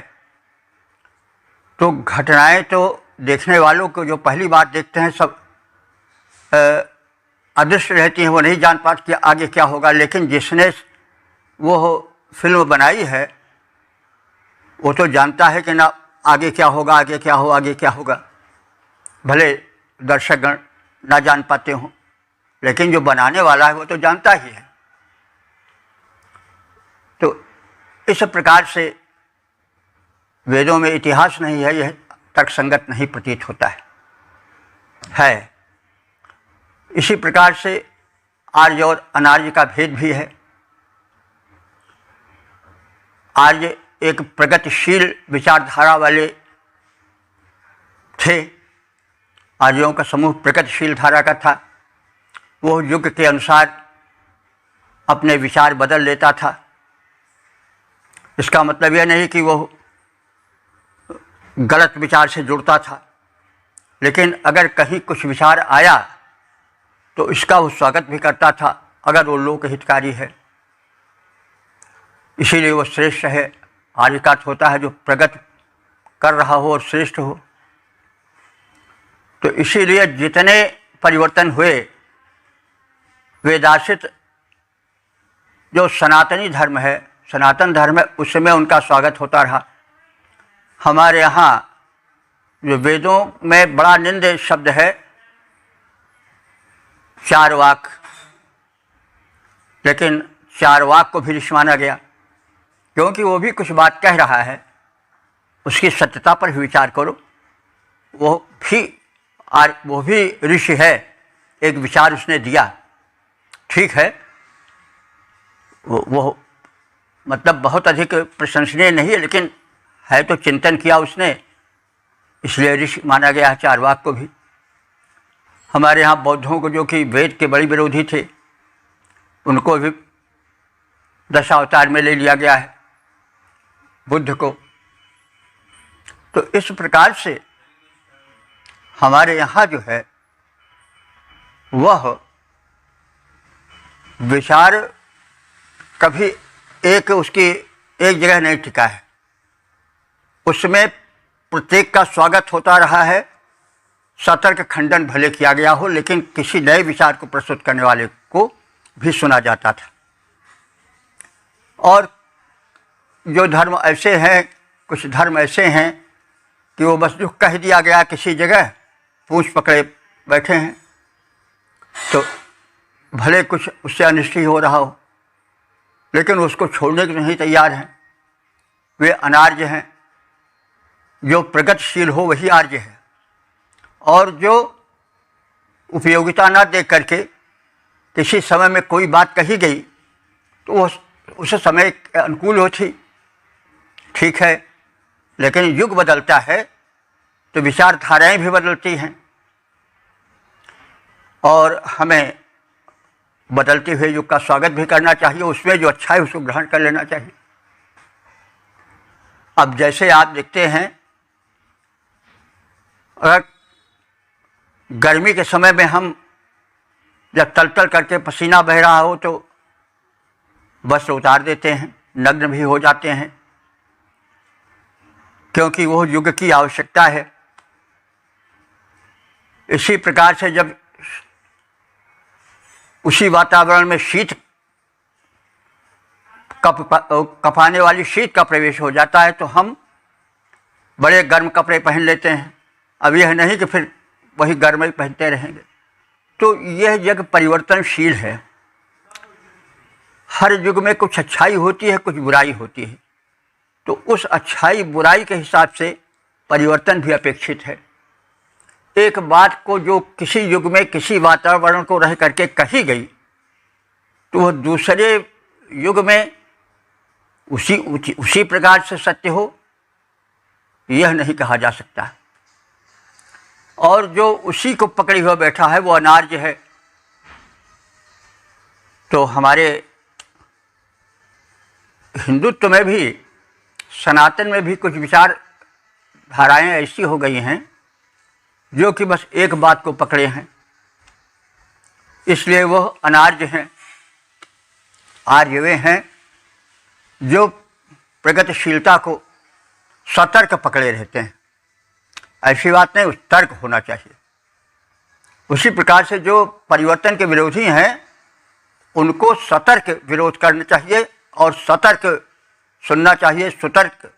तो घटनाएं तो देखने वालों को जो पहली बार देखते हैं सब अदृश्य रहती हैं, वो नहीं जान पाते कि आगे क्या होगा। लेकिन जिसने वो फिल्म बनाई है वो तो जानता है कि ना आगे क्या होगा, आगे क्या हो, आगे क्या होगा। भले दर्शकगण ना जान पाते हों, लेकिन जो बनाने वाला है वो तो जानता ही है। तो इस प्रकार से वेदों में इतिहास नहीं है, यह तर्कसंगत नहीं प्रतीत होता है। इसी प्रकार से आर्य और अनार्य का भेद भी है। आर्य एक प्रगतिशील विचारधारा वाले थे, आर्यों का समूह प्रगतिशील धारा का था। वो युग के अनुसार अपने विचार बदल लेता था। इसका मतलब यह नहीं कि वो गलत विचार से जुड़ता था, लेकिन अगर कहीं कुछ विचार आया तो इसका वो स्वागत भी करता था अगर वो लोक हितकारी है। इसीलिए वो श्रेष्ठ है। आर्य का अर्थ होता है जो प्रगति कर रहा हो और श्रेष्ठ हो। तो इसीलिए जितने परिवर्तन हुए वेदाश्रित जो सनातनी धर्म है, सनातन धर्म है, उसमें उनका स्वागत होता रहा। हमारे यहाँ जो वेदों में बड़ा निंद शब्द है चारवाक, लेकिन चारवाक को भी ऋषि माना गया क्योंकि वो भी कुछ बात कह रहा है, उसकी सत्यता पर भी विचार करो। वो भी ऋषि है, एक विचार उसने दिया, ठीक है। वो मतलब बहुत अधिक प्रशंसनीय नहीं है, लेकिन है तो चिंतन किया उसने, इसलिए ऋषि माना गया है चारवाक को भी। हमारे यहाँ बौद्धों को जो कि वेद के बड़े विरोधी थे, उनको भी दशावतार में ले लिया गया है, बुद्ध को। तो इस प्रकार से हमारे यहाँ जो है वह विचार कभी उसकी एक जगह नहीं टिका है, उसमें प्रत्येक का स्वागत होता रहा है। सतर्क खंडन भले किया गया हो, लेकिन किसी नए विचार को प्रस्तुत करने वाले को भी सुना जाता था। और जो धर्म ऐसे हैं, कुछ धर्म ऐसे हैं कि वो बस जो कह दिया गया किसी जगह पूंछ पकड़े बैठे हैं, तो भले कुछ उससे अनिष्ट ही हो रहा हो, लेकिन उसको छोड़ने के नहीं तैयार हैं। वे अनार्य हैं। जो प्रगतिशील हो वही आर्य है, और जो उपयोगिता न देख करके किसी समय में कोई बात कही गई तो वो उस समय के अनुकूल होती, ठीक है। लेकिन युग बदलता है तो विचारधाराएं भी बदलती हैं, और हमें बदलते हुए युग का स्वागत भी करना चाहिए। उसमें जो अच्छा है उसको ग्रहण कर लेना चाहिए। अब जैसे आप देखते हैं, अगर गर्मी के समय में हम जब तल करके पसीना बह रहा हो तो वस्त्र उतार देते हैं, नग्न भी हो जाते हैं, क्योंकि वो युग की आवश्यकता है। इसी प्रकार से जब उसी वातावरण में शीत कपाने वाली शीत का प्रवेश हो जाता है तो हम बड़े गर्म कपड़े पहन लेते हैं। अब यह नहीं कि फिर वही गर्म ही पहनते रहेंगे। तो यह युग परिवर्तनशील है। हर युग में कुछ अच्छाई होती है, कुछ बुराई होती है। तो उस अच्छाई बुराई के हिसाब से परिवर्तन भी अपेक्षित है। एक बात को जो किसी युग में किसी वातावरण को रह करके कही गई तो वह दूसरे युग में उसी प्रकार से सत्य हो, यह नहीं कहा जा सकता। और जो उसी को पकड़े हुआ बैठा है वो अनार्य है। तो हमारे हिंदुत्व में भी, सनातन में भी कुछ विचार धाराएं ऐसी हो गई हैं जो कि बस एक बात को पकड़े हैं, इसलिए वह अनार्य हैं। आर्य वे हैं जो प्रगतिशीलता को सतर्क पकड़े रहते हैं। ऐसी बात नहीं, उस तर्क होना चाहिए। उसी प्रकार से जो परिवर्तन के विरोधी हैं उनको सतर्क विरोध करना चाहिए और सतर्क सुनना चाहिए, सुतर्क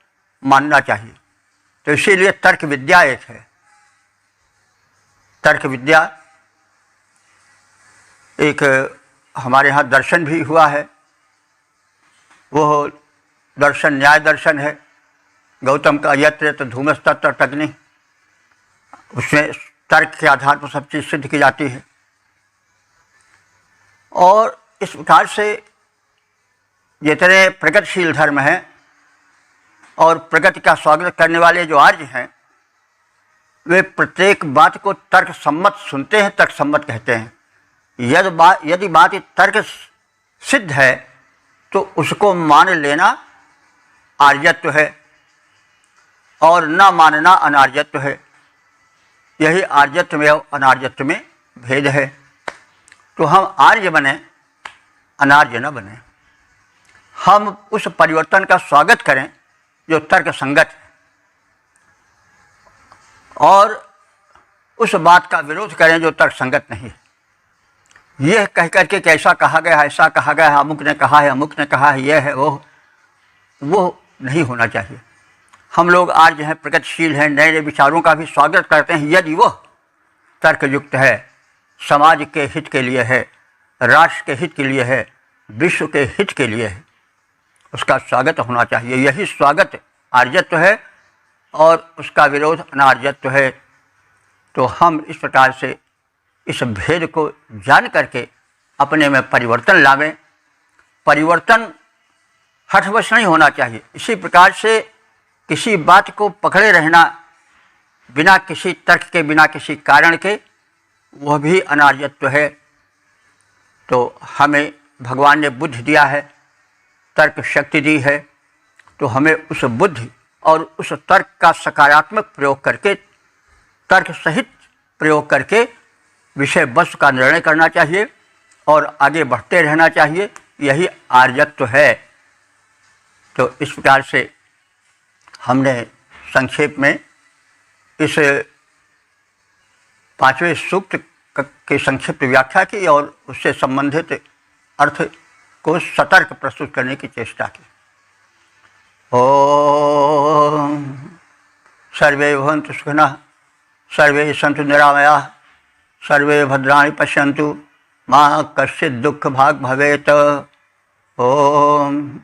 मानना चाहिए। तो इसीलिए तर्क विद्या एक है। तर्क विद्या एक हमारे यहाँ दर्शन भी हुआ है, वो दर्शन न्याय दर्शन है। गौतम का यत्र यत्र धूमस्तत्र, उसमें तर्क के आधार पर सब चीज़ सिद्ध की जाती है। और इस प्रकार से जितने प्रगतिशील धर्म हैं और प्रगति का स्वागत करने वाले जो आर्य हैं, वे प्रत्येक बात को तर्क सम्मत सुनते हैं, तर्क सम्मत कहते हैं। यदि बात तर्क सिद्ध है तो उसको मान लेना आर्यत्व है और न मानना अनार्यत्व है। यही आर्यत्व में और अनार्यत्व में भेद है। तो हम आर्य बने, अनार्य न बने। हम उस परिवर्तन का स्वागत करें जो तर्क संगत है, और उस बात का विरोध करें जो तर्क संगत नहीं है। यह कह करके कि ऐसा कहा गया है, ऐसा कहा गया है, अमुक ने कहा है, अमुक ने कहा है, यह है, वो नहीं होना चाहिए। हम लोग आज जो है प्रगतिशील हैं, नए नए विचारों का भी स्वागत करते हैं यदि वह तर्कयुक्त है, समाज के हित के लिए है, राष्ट्र के हित के लिए है, विश्व के हित के लिए है, उसका स्वागत होना चाहिए। यही स्वागत आर्यत्व है और उसका विरोध अनार्यत्व है। तो हम इस प्रकार से इस भेद को जान करके अपने में परिवर्तन लावें। परिवर्तन हठवश नहीं होना चाहिए। इसी प्रकार से किसी बात को पकड़े रहना बिना किसी तर्क के, बिना किसी कारण के, वह भी अनार्यत्व है। तो हमें भगवान ने बुद्धि दिया है, तर्क शक्ति दी है, तो हमें उस बुद्धि और उस तर्क का सकारात्मक प्रयोग करके, तर्क सहित प्रयोग करके विषय वस्तु का निर्णय करना चाहिए और आगे बढ़ते रहना चाहिए। यही आर्यत्व है। तो इस प्रकार से हमने संक्षेप में इस 5वें सूक्त की संक्षिप्त व्याख्या की और उससे संबंधित अर्थ को सतर्क प्रस्तुत करने की चेष्टा की। ओम सर्वे भवन्तु सुखिनः, सर्वे सन्तु निरामयाः, सर्वे भद्राणि पश्यन्तु, मा कश्चित् दुःख भाग् भवेत्। ओम।